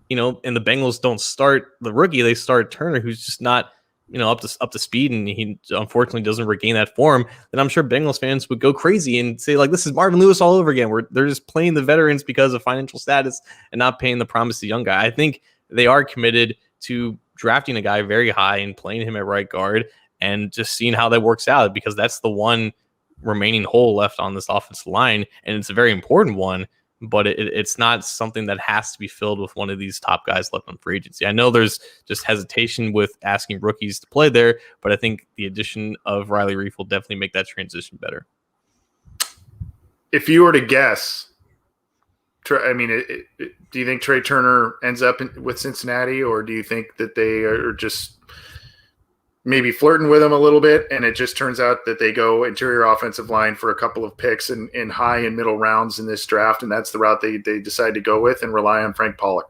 Speaker 2: and the Bengals don't start the rookie, they start Turner, who's just not up to speed, and he unfortunately doesn't regain that form, then I'm sure Bengals fans would go crazy and say, like, this is Marvin Lewis all over again, where they're just playing the veterans because of financial status and not paying the promised young guy. I think they are committed to drafting a guy very high and playing him at right guard and just seeing how that works out, because that's the one remaining hole left on this offensive line, and it's a very important one. But it's not something that has to be filled with one of these top guys left on free agency. I know there's just hesitation with asking rookies to play there, but I think the addition of Riley Reif will definitely make that transition better.
Speaker 1: If you were to guess, do you think Trey Turner ends up with Cincinnati, or do you think that they are just maybe flirting with him a little bit, and it just turns out that they go interior offensive line for a couple of picks in high and middle rounds in this draft, and that's the route they decide to go with and rely on Frank Pollock?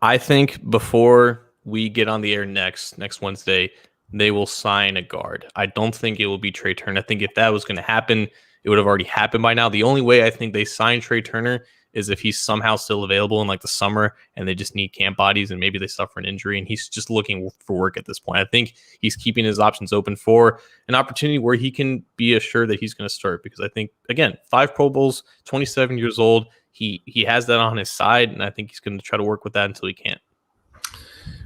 Speaker 2: I think before we get on the air next Wednesday, they will sign a guard. I don't think it will be Trey Turner. I think if that was going to happen, it would have already happened by now. The only way I think they sign Trey Turner is if he's somehow still available in like the summer and they just need camp bodies and maybe they suffer an injury and he's just looking for work at this point. I think he's keeping his options open for an opportunity where he can be assured that he's going to start, because I think, again, 5 Pro Bowls, 27 years old, he has that on his side, and I think he's going to try to work with that until he can't.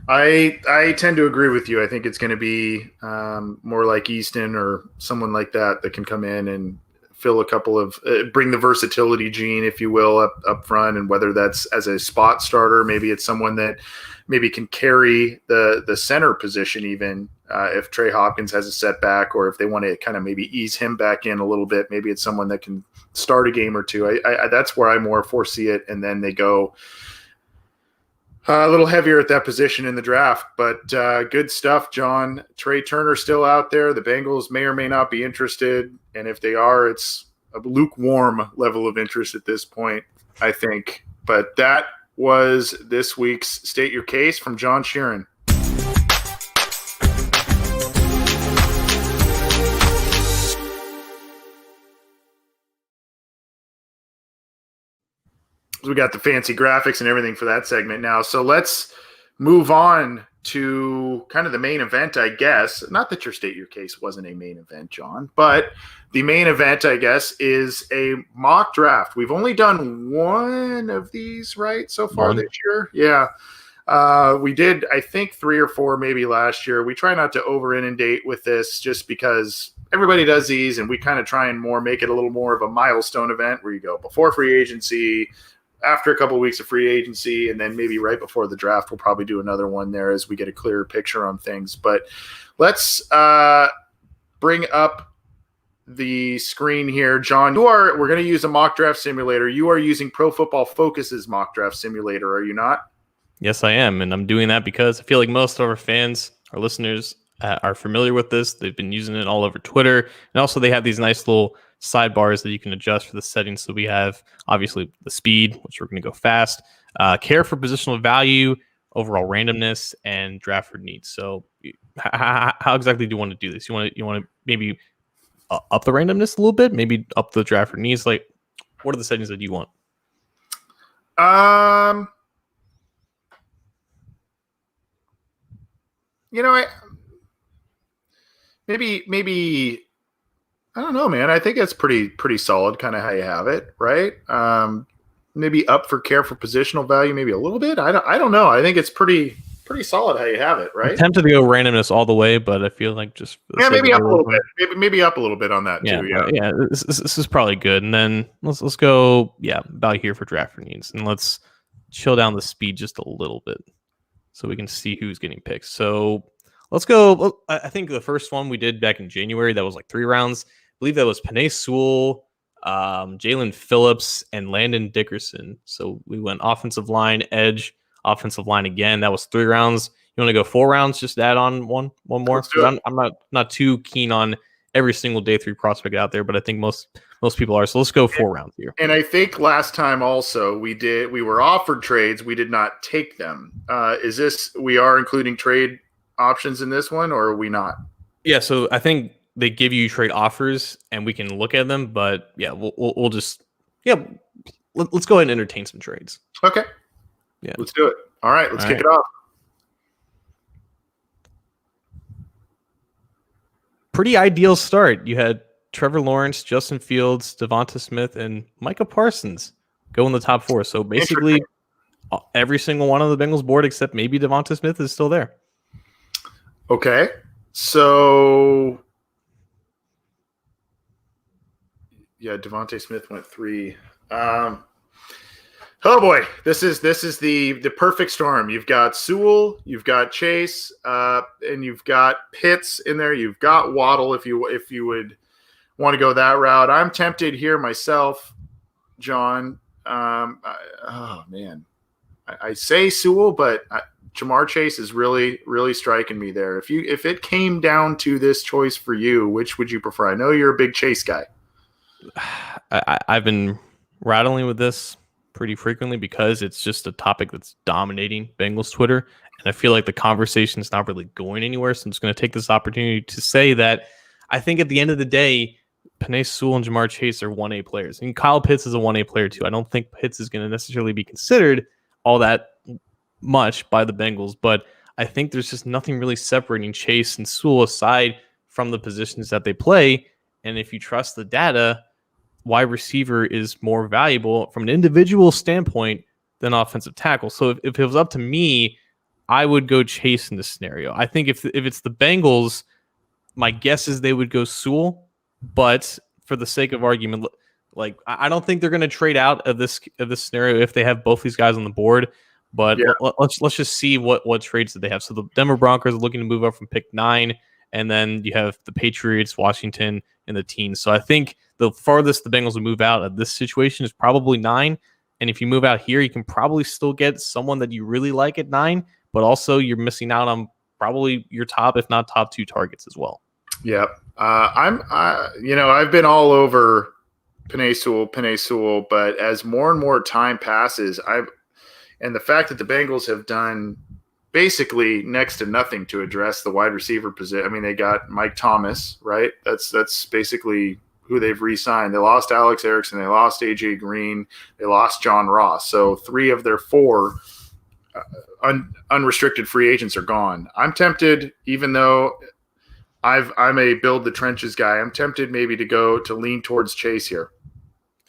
Speaker 1: I tend to agree with you. I think it's going to be more like Easton or someone like that can come in and fill a couple of bring the versatility gene, if you will, up front. And whether that's as a spot starter, maybe it's someone that maybe can carry the center position, even if Trey Hopkins has a setback, or if they want to kind of maybe ease him back in a little bit, maybe it's someone that can start a game or two. I that's where I more foresee it. And then they go a little heavier at that position in the draft. But good stuff, John. Trey Turner still out there. The Bengals may or may not be interested. And if they are, it's a lukewarm level of interest at this point, I think. But that was this week's State Your Case from John Sheeran. We got the fancy graphics and everything for that segment now. So let's move on to kind of the main event, I guess. Not that your state your case wasn't a main event, John, but the main event, I guess, is a mock draft. We've only done one of these, right, so far this year? Yeah. We did, I think, 3 or 4 maybe last year. We try not to over inundate with this just because everybody does these, and we kind of try and make it a little more of a milestone event where you go before free agency, after a couple of weeks of free agency, and then maybe right before the draft, we'll probably do another one there as we get a clearer picture on things. But let's bring up the screen here. John, we're going to use a mock draft simulator. You are using Pro Football Focus's mock draft simulator, are you not?
Speaker 2: Yes, I am. And I'm doing that because I feel like most of our fans, our listeners, are familiar with this. They've been using it all over Twitter. And also they have these nice little sidebars that you can adjust for the settings. So we have obviously the speed, which we're going to go fast, care for positional value, overall randomness, and draft for needs. So how exactly do you want to do this? You want to maybe up the randomness a little bit, maybe up the draft for needs? Like, what are the settings that you want?
Speaker 1: Maybe I don't know, man. I think it's pretty solid, kind of how you have it, right? Maybe up for care for positional value, maybe a little bit. I don't know. I think it's pretty solid how you have it, right?
Speaker 2: I'm tempted to go randomness all the way, but I feel like just
Speaker 1: maybe up a little bit. Maybe up a little bit on that too.
Speaker 2: Yeah. This is probably good. And then let's go about here for draft for needs, and let's chill down the speed just a little bit so we can see who's getting picked. So let's go. I think the first one we did back in January, that was like 3 rounds. I believe that was Penei Sewell, Jalen Phillips, and Landon Dickerson. So we went offensive line, edge, offensive line again. That was 3 rounds. You want to go 4 rounds? Just add on one more. I'm not too keen on every single day 3 prospect out there, but I think most people are. So let's go 4 rounds here.
Speaker 1: And I think last time also we were offered trades. We did not take them. We are including trade options in this one, or are we not?
Speaker 2: Yeah. So I think they give you trade offers and we can look at them, but yeah, we'll just, let's go ahead and entertain some trades.
Speaker 1: Okay.
Speaker 2: Yeah.
Speaker 1: Let's do it. All right. Let's kick it off.
Speaker 2: Pretty ideal start. You had Trevor Lawrence, Justin Fields, Devonta Smith, and Micah Parsons go in the top 4. So basically every single one on the Bengals board except maybe Devonta Smith is still there.
Speaker 1: Okay. So yeah, Devonta Smith went 3. Oh boy, this is the perfect storm. You've got Sewell, you've got Chase, and you've got Pitts in there. You've got Waddle if you would want to go that route. I'm tempted here myself, John. Oh man, I say Sewell, but Jamar Chase is really striking me there. If it came down to this choice for you, which would you prefer? I know you're a big Chase guy.
Speaker 2: I've been rattling with this pretty frequently because it's just a topic that's dominating Bengals Twitter, and I feel like the conversation is not really going anywhere. So I'm just going to take this opportunity to say that I think at the end of the day, Penei Sewell and Jamar Chase are 1A players, and Kyle Pitts is a 1A player too. I don't think Pitts is going to necessarily be considered all that much by the Bengals, but I think there's just nothing really separating Chase and Sewell aside from the positions that they play. And if you trust the data, wide receiver is more valuable from an individual standpoint than offensive tackle. So if it was up to me, I would go Chase in this scenario. I think if it's the Bengals, my guess is they would go Sewell, but for the sake of argument, like I don't think they're going to trade out of this scenario if they have both these guys on the board. But let's just see what trades that they have. So the Denver Broncos are looking to move up from pick 9, and then you have the Patriots, Washington, and the teens. So I think the farthest the Bengals will move out of this situation is probably 9. And if you move out here, you can probably still get someone that you really like at 9, but also you're missing out on probably your top, if not top 2 targets as well.
Speaker 1: Yeah. I've been all over Penei Sewell, but as more and more time passes, and the fact that the Bengals have done basically next to nothing to address the wide receiver position. I mean, they got Mike Thomas, right? That's basically who they've re-signed. They lost Alex Erickson. They lost AJ Green. They lost John Ross. So 3 of their 4 unrestricted free agents are gone. I'm tempted, even though I'm a build the trenches guy. I'm tempted maybe to lean towards Chase here.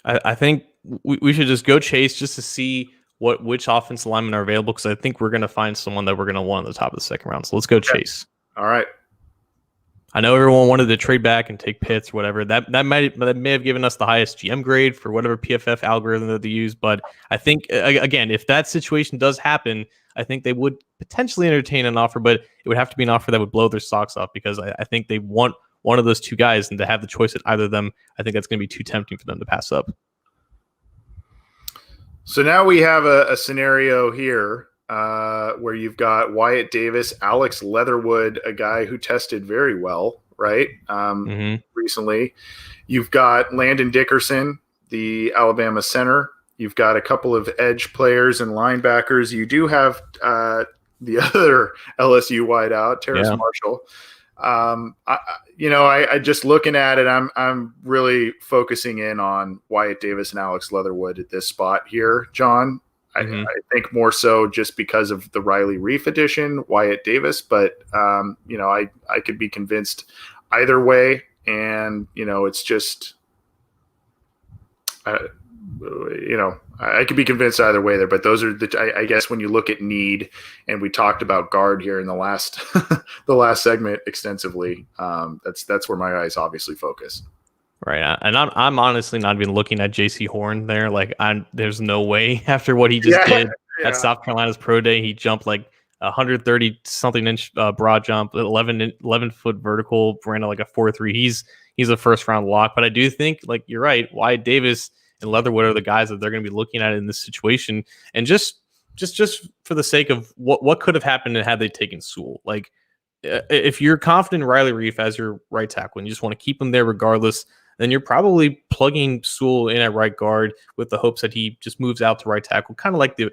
Speaker 2: I think we should just go Chase just to see which offensive linemen are available, because I think we're going to find someone that we're going to want at the top of the second round. So let's go Chase.
Speaker 1: All right.
Speaker 2: I know everyone wanted to trade back and take Pitts or whatever. That may have given us the highest GM grade for whatever PFF algorithm that they use. But I think, again, if that situation does happen, I think they would potentially entertain an offer, but it would have to be an offer that would blow their socks off, because I think they want one of those two guys, and to have the choice at either of them, I think that's going to be too tempting for them to pass up.
Speaker 1: So now we have a scenario here where you've got Wyatt Davis, Alex Leatherwood, a guy who tested very well, right? Recently. You've got Landon Dickerson, the Alabama center. You've got a couple of edge players and linebackers. You do have the other LSU wideout, Terrace Marshall. I just looking at it, I'm really focusing in on Wyatt Davis and Alex Leatherwood at this spot here, John. I think more so just because of the Riley Reif edition, Wyatt Davis, but I could be convinced either way, and it's just I could be convinced either way there, but those are I guess when you look at need, and we talked about guard here in the last the last segment extensively, that's where my eyes obviously focus.
Speaker 2: Right, and I'm honestly not even looking at J.C. Horn there. Like, there's no way after what he just did at South Carolina's pro day. He jumped like 130 something inch broad jump, 11 foot vertical, ran like a 4.3. He's a first round lock. But I do think, like, you're right, Wyatt Davis and Leatherwood are the guys that they're going to be looking at in this situation. And just for the sake of what could have happened had they taken Sewell. Like, if you're confident in Riley Reif as your right tackle and you just want to keep him there regardless, then you're probably plugging Sewell in at right guard with the hopes that he just moves out to right tackle, kind of like the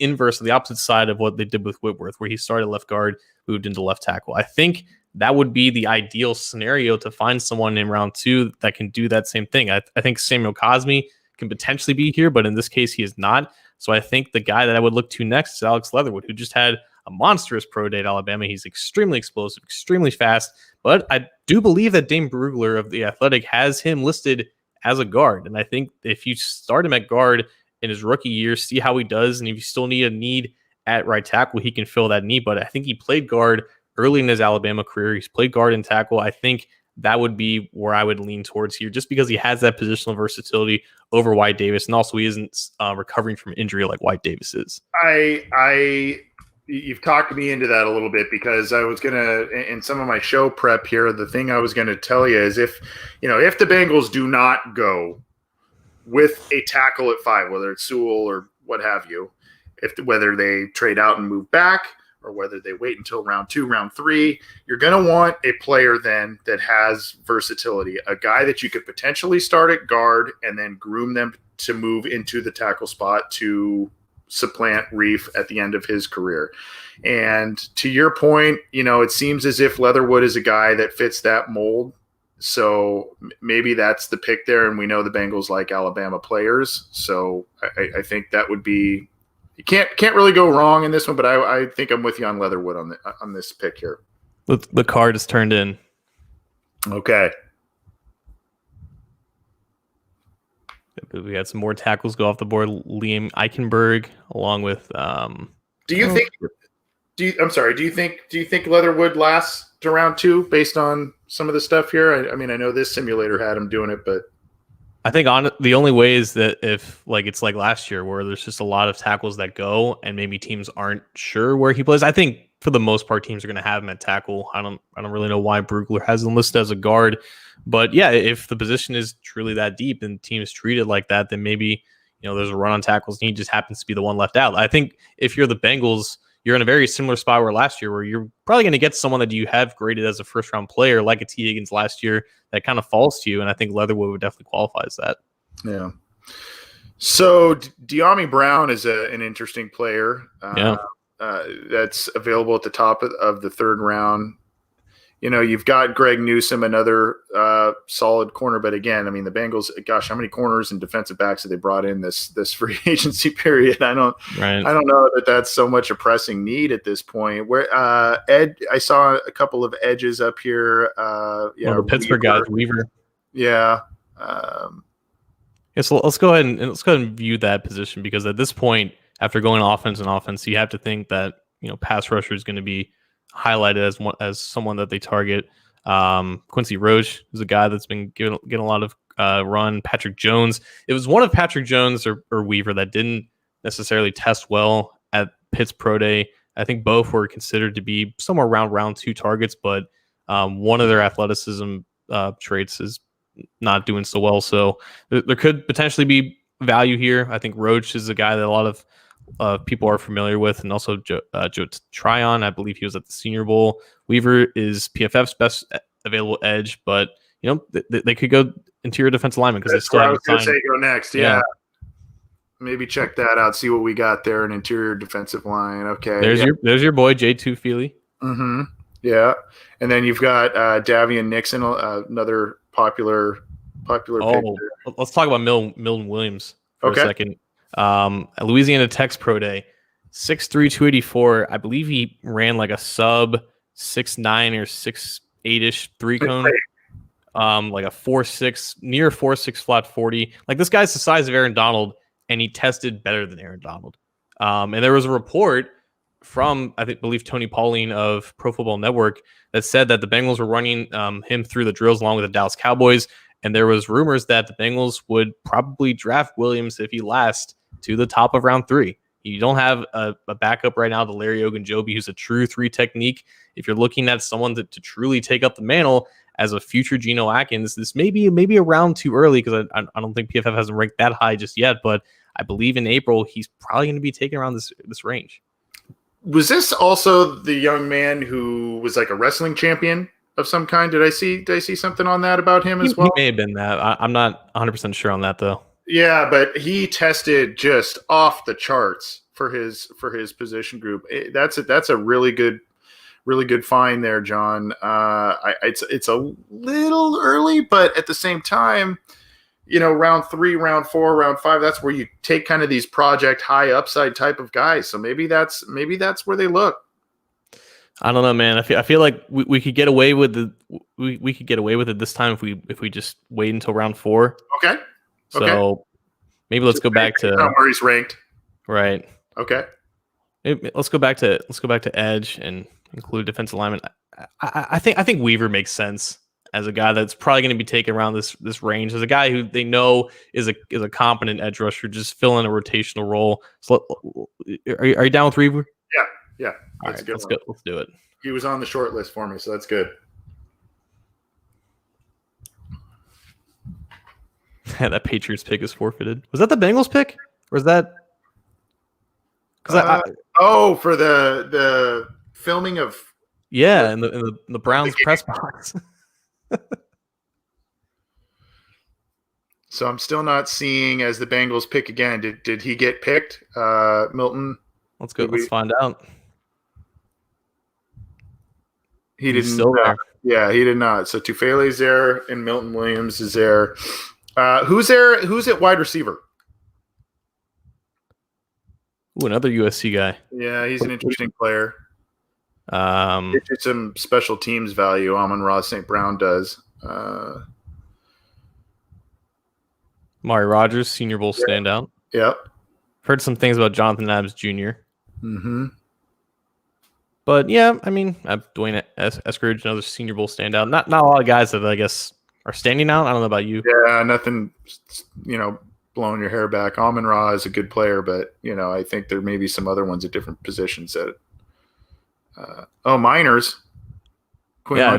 Speaker 2: inverse of the opposite side of what they did with Whitworth, where he started left guard, moved into left tackle. I think that would be the ideal scenario to find someone in round 2 that can do that same thing. I think Samuel Cosmi can potentially be here, but in this case, he is not. So I think the guy that I would look to next is Alex Leatherwood, who just had a monstrous pro day at Alabama. He's extremely explosive, extremely fast, but I do believe that Dane Brugler of The Athletic has him listed as a guard. And I think if you start him at guard in his rookie year, see how he does, and if you still need a need at right tackle, he can fill that need. But I think he played guard early in his Alabama career. He's played guard and tackle. I think that would be where I would lean towards here, just because he has that positional versatility over Wyatt Davis, and also he isn't recovering from injury like Wyatt Davis is.
Speaker 1: You've talked me into that a little bit, because I was going to, in some of my show prep here, the thing I was going to tell you is if the Bengals do not go with a tackle at 5, whether it's Sewell or what have you, whether they trade out and move back, or whether they wait until round 2, round 3, you're going to want a player then that has versatility, a guy that you could potentially start at guard and then groom them to move into the tackle spot to supplant Reif at the end of his career. And to your point, it seems as if Leatherwood is a guy that fits that mold. So maybe that's the pick there. And we know the Bengals like Alabama players. So I think that would be, you can't really go wrong in this one, but I think I'm with you on Leatherwood on this pick here.
Speaker 2: The card is turned in.
Speaker 1: Okay.
Speaker 2: We had some more tackles go off the board. Liam Eichenberg, along with.
Speaker 1: Do you think Leatherwood lasts to round 2 based on some of the stuff here? I mean, I know this simulator had him doing it, but
Speaker 2: I think the only way is that if it's like last year, where there's just a lot of tackles that go, and maybe teams aren't sure where he plays. I think for the most part, teams are going to have him at tackle. I don't really know why Brugler has him listed as a guard. But yeah, if the position is truly that deep and teams treat it like that, then maybe there's a run on tackles and he just happens to be the one left out. I think if you're the Bengals, you're in a very similar spot where last year, where you're probably going to get someone that you have graded as a first round player, like a T. Higgins last year, that kind of falls to you. And I think Leatherwood would definitely qualify as that.
Speaker 1: Yeah. So De'Ami Brown is an interesting player. That's available at the top of the 3rd round. you've got Greg Newsome, another solid corner. But again, I mean, the Bengals, gosh, how many corners and defensive backs have they brought in this free agency period? I don't know that that's so much a pressing need at this point. Where I saw a couple of edges up here.
Speaker 2: The Pittsburgh guys, Weaver.
Speaker 1: Yeah.
Speaker 2: So let's go ahead and view that position, because at this point, after going offense, you have to think that pass rusher is going to be highlighted as someone that they target. Quincy Roche is a guy that's been getting a lot of run. Patrick Jones. It was one of Patrick Jones or Weaver that didn't necessarily test well at Pitt's Pro Day. I think both were considered to be somewhere around round 2 targets, but one of their athleticism traits is not doing so well. So there could potentially be value here. I think Roach is a guy that a lot of people are familiar with, and also Joe Tryon. I believe he was at the Senior Bowl. Weaver is PFF's best available edge, but they could go interior defensive lineman because they still haven't signed.
Speaker 1: Say go next. Yeah. Maybe check that out. See what we got there. An interior defensive line. Okay.
Speaker 2: There's your boy J2 Feely.
Speaker 1: Mm-hmm. Yeah, and then you've got Davian Nixon, another popular pick there.
Speaker 2: Let's talk about Milton Williams for a second. Louisiana Tech's Pro Day, 6'3", 284. I believe he ran like a sub 6'9" or 6'8" 3-cone. Like a 4.6, near 4.6 flat 40. Like, this guy's the size of Aaron Donald, and he tested better than Aaron Donald. And there was a report from, I believe Tony Pauline of Pro Football Network that said that the Bengals were running him through the drills along with the Dallas Cowboys. And there was rumors that the Bengals would probably draft Williams if he lasts to the top of round 3. You don't have a backup right now to Larry Ogunjobi, who's a true 3 technique. If you're looking at someone to truly take up the mantle as a future Geno Atkins, this may be a round too early, because I don't think PFF hasn't ranked that high just yet. But I believe in April he's probably going to be taken around this range.
Speaker 1: Was this also the young man who was like a wrestling champion of some kind? Did I see something on that about him as well?
Speaker 2: He may have been that. I'm not 100% sure on that, though.
Speaker 1: Yeah, but he tested just off the charts for his position group. That's a really good find there, John. It's a little early, but at the same time, round 3, round 4, round 5, that's where you take kind of these project high upside type of guys. So maybe that's where they look.
Speaker 2: I don't know, man. I feel like we could get away with we could get away with it this time if we just wait until round 4.
Speaker 1: Okay.
Speaker 2: So maybe let's go back to
Speaker 1: where he's ranked.
Speaker 2: Right.
Speaker 1: Okay.
Speaker 2: Let's go back to edge and include defensive lineman. I think Weaver makes sense as a guy that's probably going to be taken around this range, as a guy who they know is a competent edge rusher, just fill in a rotational role. So are you down with Weaver?
Speaker 1: Yeah.
Speaker 2: All right, let's go. Let's do it.
Speaker 1: He was on the short list for me, so that's good.
Speaker 2: That Patriots pick is forfeited. Was that the Bengals pick, or was that?
Speaker 1: For the filming of.
Speaker 2: Yeah, in the Browns press box.
Speaker 1: So I'm still not seeing as the Bengals pick again. Did he get picked, Milton?
Speaker 2: Let's go. Let's find out.
Speaker 1: He didn't. Still there. Yeah, he did not. So Tufele's there, and Milton Williams is there. Who's there? Who's at wide receiver?
Speaker 2: Ooh, another USC guy.
Speaker 1: Yeah, he's an interesting player. It's some special teams value. Amon-Ra St. Brown does.
Speaker 2: Mari Rogers, Senior Bowl standout.
Speaker 1: Yep.
Speaker 2: Heard some things about Jonathan Adams Jr.
Speaker 1: Mm-hmm.
Speaker 2: But yeah, I mean, Dwayne Eskridge, another Senior Bowl standout. Not a lot of guys that I guess are standing out. I don't know about you.
Speaker 1: Yeah, nothing, blowing your hair back. Amon-Ra is a good player, but I think there may be some other ones at different positions that. Miners.
Speaker 2: Yeah,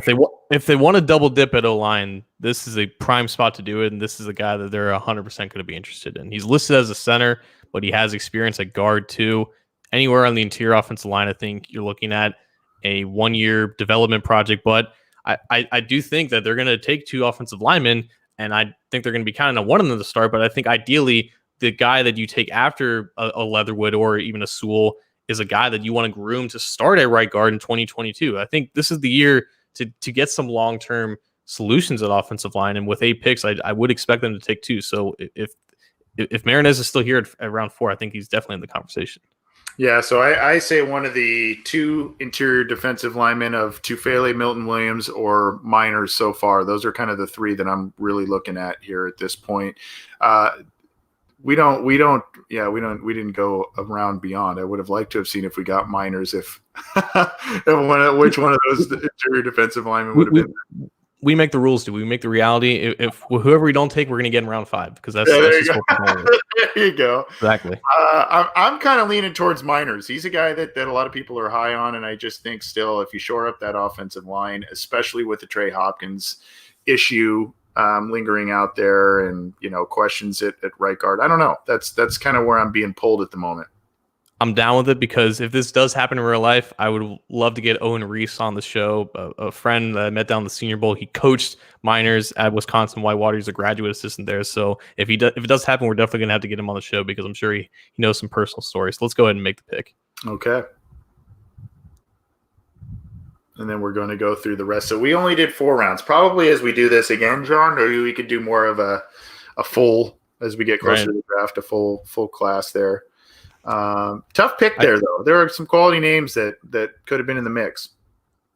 Speaker 2: if they want to double dip at O-line, this is a prime spot to do it, and this is a guy that they're 100% going to be interested in. He's listed as a center, but he has experience at guard too. Anywhere on the interior offensive line, I think you're looking at a 1-year development project. But I do think that they're going to take 2 offensive linemen, and I think they're going to be kind of one of them to start. But I think ideally the guy that you take after a Leatherwood or even a Sewell is a guy that you want to groom to start at right guard in 2022. I think this is the year to get some long-term solutions at offensive line. And with 8 picks, I would expect them to take 2. So if Marinez is still here at round 4, I think he's definitely in the conversation.
Speaker 1: Yeah, so I say one of the 2 interior defensive linemen of Tufele, Milton Williams, or Miners so far. Those are kind of the 3 that I'm really looking at here at this point. We didn't go around beyond. I would have liked to have seen if we got Miners, which one of those interior defensive linemen would have been.
Speaker 2: We make the rules, do we make the reality? If whoever we don't take, we're going to get in round 5 because that's just what we're going with.
Speaker 1: There you go.
Speaker 2: Exactly.
Speaker 1: I'm kind of leaning towards Miners. He's a guy that a lot of people are high on, and I just think still if you shore up that offensive line, especially with the Trey Hopkins issue lingering out there and, questions at right guard, I don't know. That's kind of where I'm being pulled at the moment.
Speaker 2: I'm down with it because if this does happen in real life, I would love to get Owen Reese on the show. A friend that I met down the Senior Bowl. He coached Miners at Wisconsin Whitewater. He's a graduate assistant there. So if it does happen, we're definitely going to have to get him on the show because I'm sure he knows some personal stories. So let's go ahead and make the pick.
Speaker 1: Okay. And then we're going to go through the rest. So we only did 4 rounds. Probably as we do this again, John, or we could do more of a full, as we get closer to the draft, a full class there. Tough pick there, though. There are some quality names that could have been in the mix.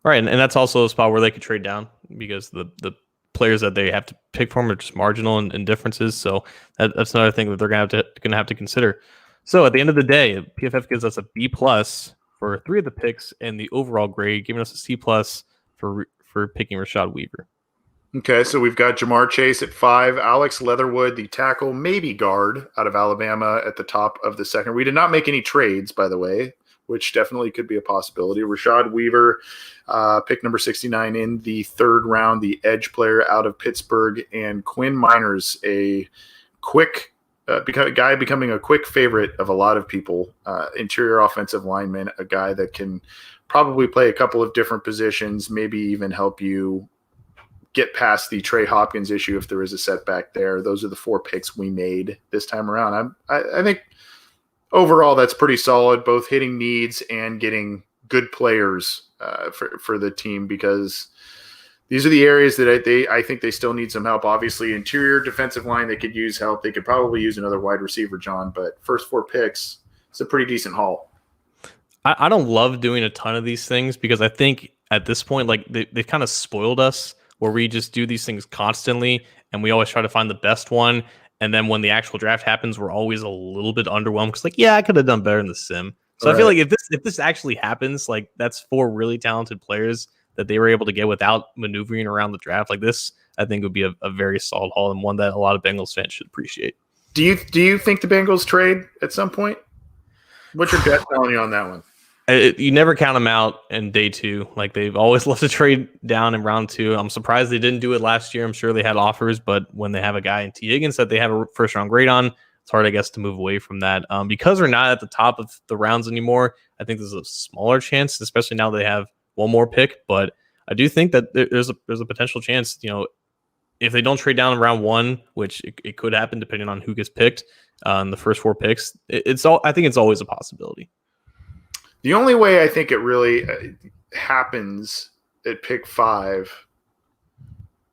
Speaker 2: Right, and that's also a spot where they could trade down because the players that they have to pick from are just marginal and differences. So that's another thing that they're going to have to consider. So at the end of the day, PFF gives us a B+ for 3 of the picks and the overall grade, giving us a C+ for picking Rashad Weaver.
Speaker 1: Okay, so we've got Jamar Chase at 5, Alex Leatherwood, the tackle, maybe guard out of Alabama at the top of the second. We did not make any trades, by the way, which definitely could be a possibility. Rashad Weaver, pick number 69 in the 3rd round, the edge player out of Pittsburgh, and Quinn Miners, a quick guy becoming a quick favorite of a lot of people, interior offensive lineman, a guy that can probably play a couple of different positions, maybe even help you get past the Trey Hopkins issue if there is a setback there. Those are the 4 picks we made this time around. I think overall that's pretty solid, both hitting needs and getting good players for the team, because these are the areas that I think they still need some help. Obviously, interior defensive line, they could use help. They could probably use another wide receiver, John, but first 4 picks, it's a pretty decent haul.
Speaker 2: I don't love doing a ton of these things because I think at this point, like they've kind of spoiled us, where we just do these things constantly and we always try to find the best one. And then when the actual draft happens, we're always a little bit underwhelmed because I could have done better in the sim. So right. I feel like if this actually happens, like that's 4 really talented players that they were able to get without maneuvering around the draft. Like this, I think would be a very solid haul and one that a lot of Bengals fans should appreciate.
Speaker 1: Do you think the Bengals trade at some point? What's your gut telling you on that one?
Speaker 2: You never count them out in day 2. Like they've always left to trade down in round 2. I'm surprised they didn't do it last year. I'm sure they had offers, but when they have a guy in T. Higgins that they have a first round grade on, it's hard, I guess, to move away from that. Because we're not at the top of the rounds anymore, I think there's a smaller chance, especially now they have one more pick. But I do think that there's a potential chance, if they don't trade down in round 1, which it could happen depending on who gets picked in the first 4 picks. I think it's always a possibility.
Speaker 1: The only way I think it really happens at pick 5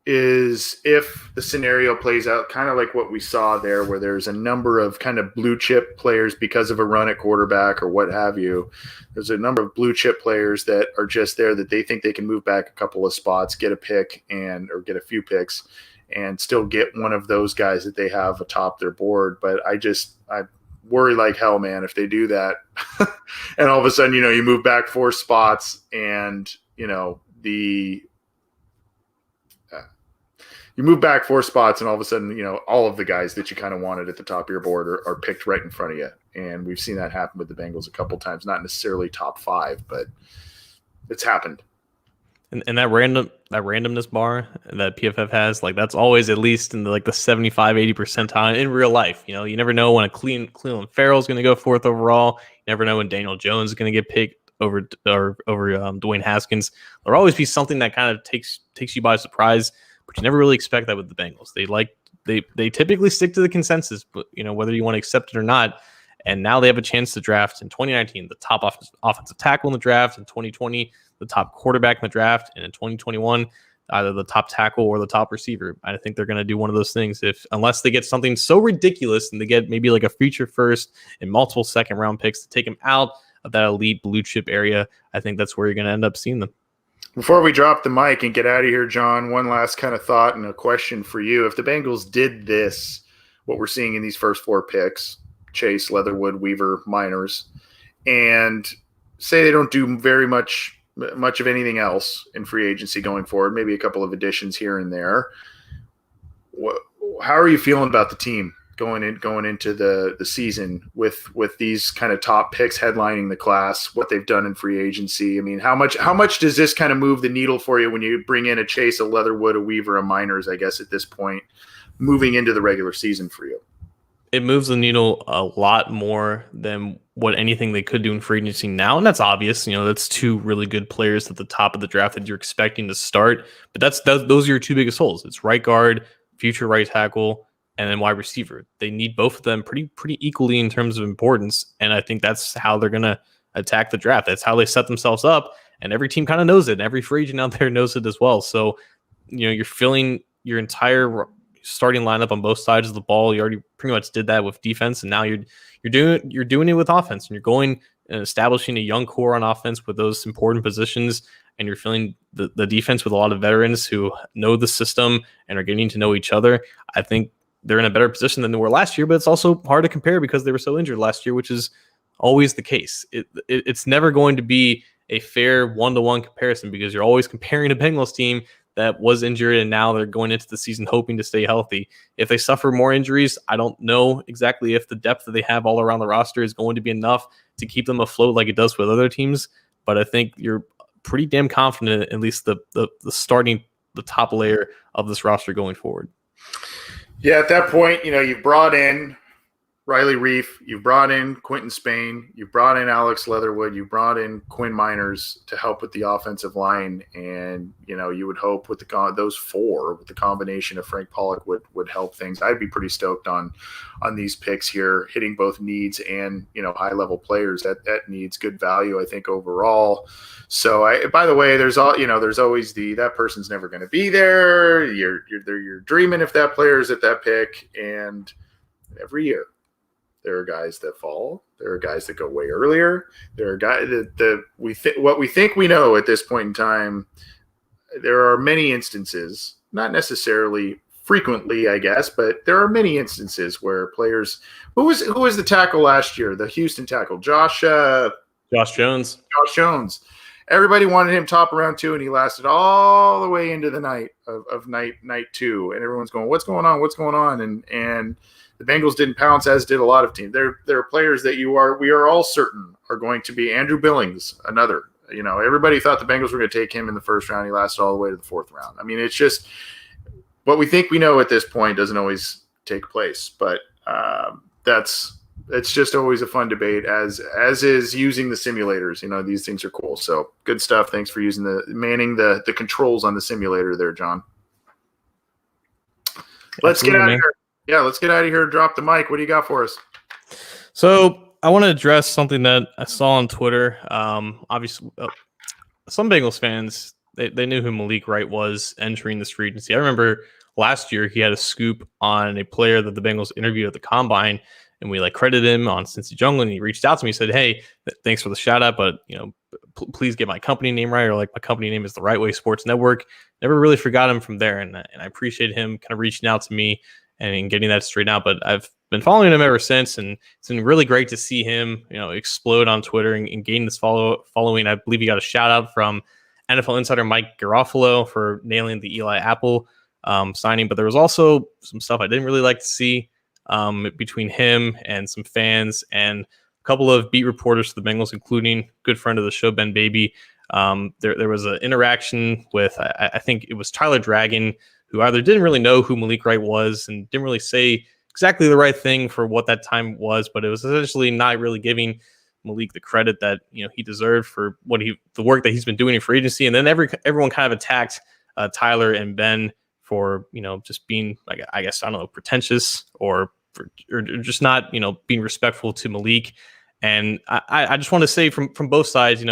Speaker 1: is if the scenario plays out kind of like what we saw there, where there's a number of kind of blue chip players because of a run at quarterback or what have you. There's a number of blue chip players that are just there that they think they can move back a couple of spots, get a pick or get a few picks and still get one of those guys that they have atop their board. But I worry like hell, man, if they do that and all of a sudden, you move back 4 spots and, you move back 4 spots and all of a sudden, all of the guys that you kind of wanted at the top of your board are picked right in front of you. And we've seen that happen with the Bengals a couple times, not necessarily top 5, but it's happened.
Speaker 2: And that randomness bar that PFF has, like that's always at least in the 75-80 percentile in real life. You never know when a Cleveland Farrell is going to go 4th overall. You never know when Daniel Jones is going to get picked over Dwayne Haskins. There'll always be something that kind of takes you by surprise, but you never really expect that with the Bengals. They typically stick to the consensus, but whether you want to accept it or not. And now they have a chance to draft in 2019 the top offensive tackle in the draft. In 2020, the top quarterback in the draft, and in 2021, either the top tackle or the top receiver. I think they're going to do one of those things unless they get something so ridiculous and they get maybe like a future first and multiple second round picks to take them out of that elite blue chip area. I think that's where you're going to end up seeing them.
Speaker 1: Before we drop the mic and get out of here, John, one last kind of thought and a question for you. If the Bengals did this, what we're seeing in these first 4 picks, Chase, Leatherwood, Weaver, Miners, and say they don't do very much of anything else in free agency going forward, maybe a couple of additions here and there, how are you feeling about the team going into the season with these kind of top picks headlining the class, what they've done in free agency? I mean, how much does this kind of move the needle for you when you bring in a Chase, a Leatherwood, a Weaver, a Miners, I guess, at this point, moving into the regular season for you?
Speaker 2: It moves the needle a lot more than what anything they could do in free agency now. And that's obvious. That's 2 really good players at the top of the draft that you're expecting to start. But those are your 2 biggest holes. It's right guard, future right tackle, and then wide receiver. They need both of them pretty equally in terms of importance. And I think that's how they're going to attack the draft. That's how they set themselves up. And every team kind of knows it. And every free agent out there knows it as well. So, you're filling your entire starting lineup on both sides of the ball. You already pretty much did that with defense, and now you're doing it with offense, and you're going and establishing a young core on offense with those important positions, and you're filling the defense with a lot of veterans who know the system and are getting to know each other. I think they're in a better position than they were last year, but it's also hard to compare because they were so injured last year, which is always the case. It's never going to be a fair one-to-one comparison because you're always comparing a Bengals team that was injured and now they're going into the season hoping to stay healthy. If they suffer more injuries, I don't know exactly if the depth that they have all around the roster is going to be enough to keep them afloat like it does with other teams. But I think you're pretty damn confident, at least the starting, the top layer of this roster going forward.
Speaker 1: Yeah, at that point, you've brought in Riley Reif, you've brought in Quentin Spain, you've brought in Alex Leatherwood, you brought in Quinn Miners to help with the offensive line, and you would hope with those 4, with the combination of Frank Pollock would help things. I'd be pretty stoked on these picks here, hitting both needs and high level players that needs good value, I think, overall. So by the way, there's always that person's never going to be there. You're dreaming if that player is at that pick, and every year there are guys that fall. There are guys that go way earlier. There are guys what we think we know at this point in time. There are many instances, not necessarily frequently, I guess, but there are many instances where players. Who was the tackle last year? The Houston tackle, Josh
Speaker 2: Jones.
Speaker 1: Josh Jones. Everybody wanted him top of round 2, and he lasted all the way into the night of night 2. And everyone's going, "What's going on? What's going on?" And the Bengals didn't pounce, as did a lot of teams. There are players that we are all certain are going to be. Andrew Billings, another. Everybody thought the Bengals were going to take him in the first round. He lasted all the way to the 4th round. I mean, it's just what we think we know at this point doesn't always take place. But it's just always a fun debate, as is using the simulators. These things are cool. So good stuff. Thanks for manning the controls on the simulator there, John. Let's get out of here. Yeah, let's get out of here. Drop the mic. What do you got for us?
Speaker 2: So I want to address something that I saw on Twitter. Obviously, some Bengals fans, they knew who Malik Wright was entering this free agency. I remember last year he had a scoop on a player that the Bengals interviewed at the Combine, and we credited him on Cincy Jungle, and he reached out to me and said, "Hey, thanks for the shout out, but please get my company name right, or my company name is the Right Way Sports Network." Never really forgot him from there, and I appreciate him kind of reaching out to me and getting that straightened out. But I've been following him ever since, and it's been really great to see him, explode on Twitter and gain this following. I believe he got a shout out from NFL insider Mike Garofalo for nailing the Eli Apple signing. But there was also some stuff I didn't really like to see between him and some fans and a couple of beat reporters for the Bengals, including good friend of the show, Ben Baby. There was an interaction with, I think it was Tyler Dragon, who either didn't really know who Malik Wright was and didn't really say exactly the right thing for what that time was, but it was essentially not really giving Malik the credit that he deserved for the work that he's been doing in free agency. And then everyone kind of attacked Tyler and Ben for just being, I guess, I don't know, pretentious or just not being respectful to Malik. And I just want to say from both sides,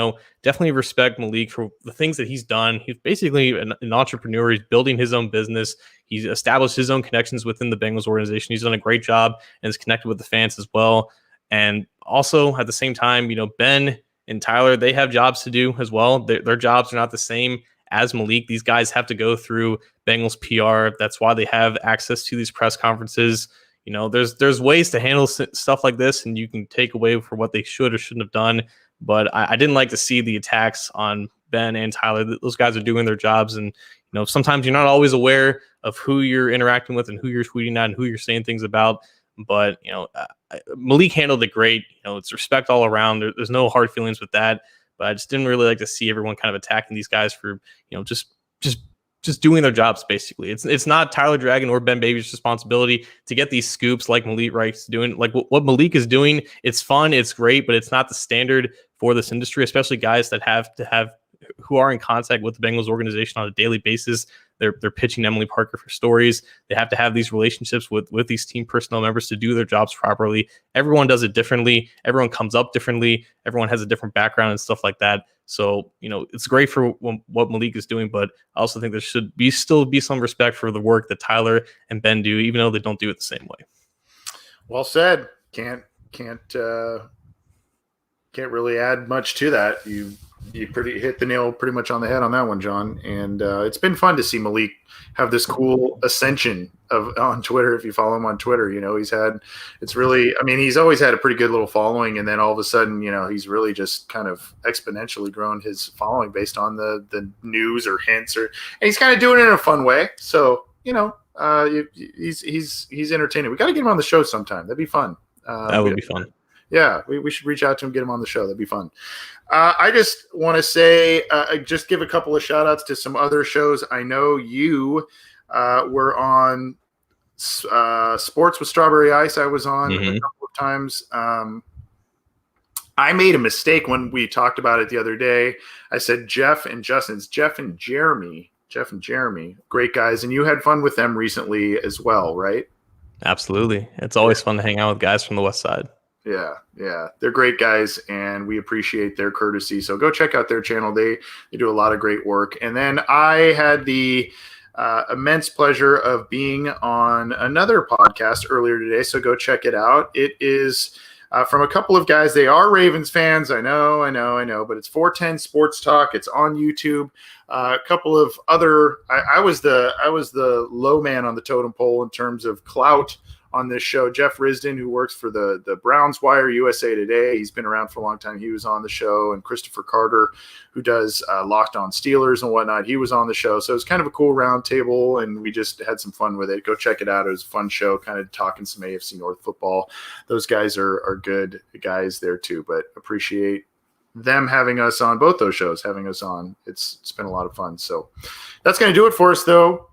Speaker 2: definitely respect Malik for the things that he's done. He's basically an entrepreneur. He's building his own business. He's established his own connections within the Bengals organization. He's done a great job and is connected with the fans as well. And also at the same time, Ben and Tyler, they have jobs to do as well. Their jobs are not the same as Malik. These guys have to go through Bengals PR. That's why they have access to these press conferences. There's ways to handle stuff like this, and you can take away for what they should or shouldn't have done. But I didn't like to see the attacks on Ben and Tyler. Those guys are doing their jobs, and sometimes you're not always aware of who you're interacting with and who you're tweeting at and who you're saying things about. But Malik handled it great. It's respect all around. There's no hard feelings with that. But I just didn't really like to see everyone kind of attacking these guys for just doing their jobs. Basically, it's not Tyler Dragon or Ben Baby's responsibility to get these scoops like Malik Wright's doing. Like what Malik is doing, it's fun, it's great, but it's not the standard for this industry, especially guys that who are in contact with the Bengals organization on a daily basis. They're pitching Emily Parker for stories. They have to have these relationships with these team personnel members to do their jobs properly. Everyone does it differently. Everyone comes up differently. Everyone has a different background and stuff like that. So, it's great for what Malik is doing, but I also think there should still be some respect for the work that Tyler and Ben do, even though they don't do it the same way.
Speaker 1: Well said. Can't really add much to that. You hit the nail pretty much on the head on that one, John. And it's been fun to see Malik have this cool ascension on Twitter. If you follow him on Twitter, he's always had a pretty good little following, and then all of a sudden, he's really just kind of exponentially grown his following based on the news or hints, and he's kind of doing it in a fun way. So he's entertaining. We got to get him on the show sometime. That'd be fun.
Speaker 2: That would be fun.
Speaker 1: Yeah, we should reach out to him, get him on the show. That'd be fun. I just want to say, just give a couple of shout outs to some other shows. I know you were on Sports with Strawberry Ice. I was on a couple of times. I made a mistake when we talked about it the other day. I said Jeff and Justin. It's Jeff and Jeremy. Great guys. And you had fun with them recently as well, right?
Speaker 2: Absolutely. It's always fun to hang out with guys from the West Side.
Speaker 1: Yeah. They're great guys, and we appreciate their courtesy. So go check out their channel. They do a lot of great work. And then I had the immense pleasure of being on another podcast earlier today, so go check it out. It is from a couple of guys. They are Ravens fans. I know, but it's 410 Sports Talk. It's on YouTube. A couple of other I was the low man on the totem pole in terms of clout on this show. Jeff Risden, who works for the Browns Wire, USA Today. He's been around for a long time. He was on the show. And Christopher Carter, who does Locked On Steelers and whatnot, he was on the show. So it was kind of a cool round table, and we just had some fun with it. Go check it out. It was a fun show, kind of talking some AFC North football. Those guys are good guys there too, but appreciate them having us on, both those shows having us on. It's been a lot of fun. So that's going to do it for us, though.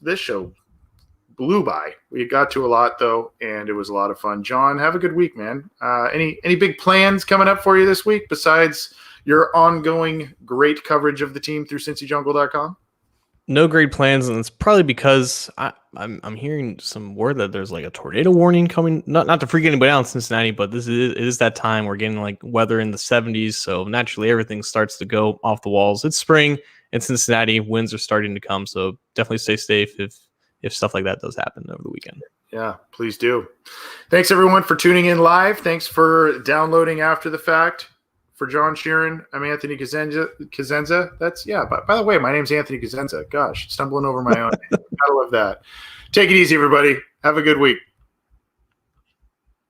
Speaker 1: This show blew by. We got to a lot, though, and it was a lot of fun. John, have a good week, man. Any big plans coming up for you this week besides your ongoing great coverage of the team through CincyJungle.com?
Speaker 2: No great plans, and it's probably because I'm hearing some word that there's like a tornado warning coming. Not to freak anybody out in Cincinnati, but it is that time. We're getting like weather in the 70s, so naturally everything starts to go off the walls. It's spring in Cincinnati. Winds are starting to come, so definitely stay safe if stuff like that does happen over the weekend.
Speaker 1: Yeah, please do. Thanks, everyone, for tuning in live. Thanks for downloading after the fact. For John Sheeran, I'm Anthony Cosenza. By the way, my name's Anthony Cosenza. Gosh, stumbling over my own name. I love that. Take it easy, everybody. Have a good week.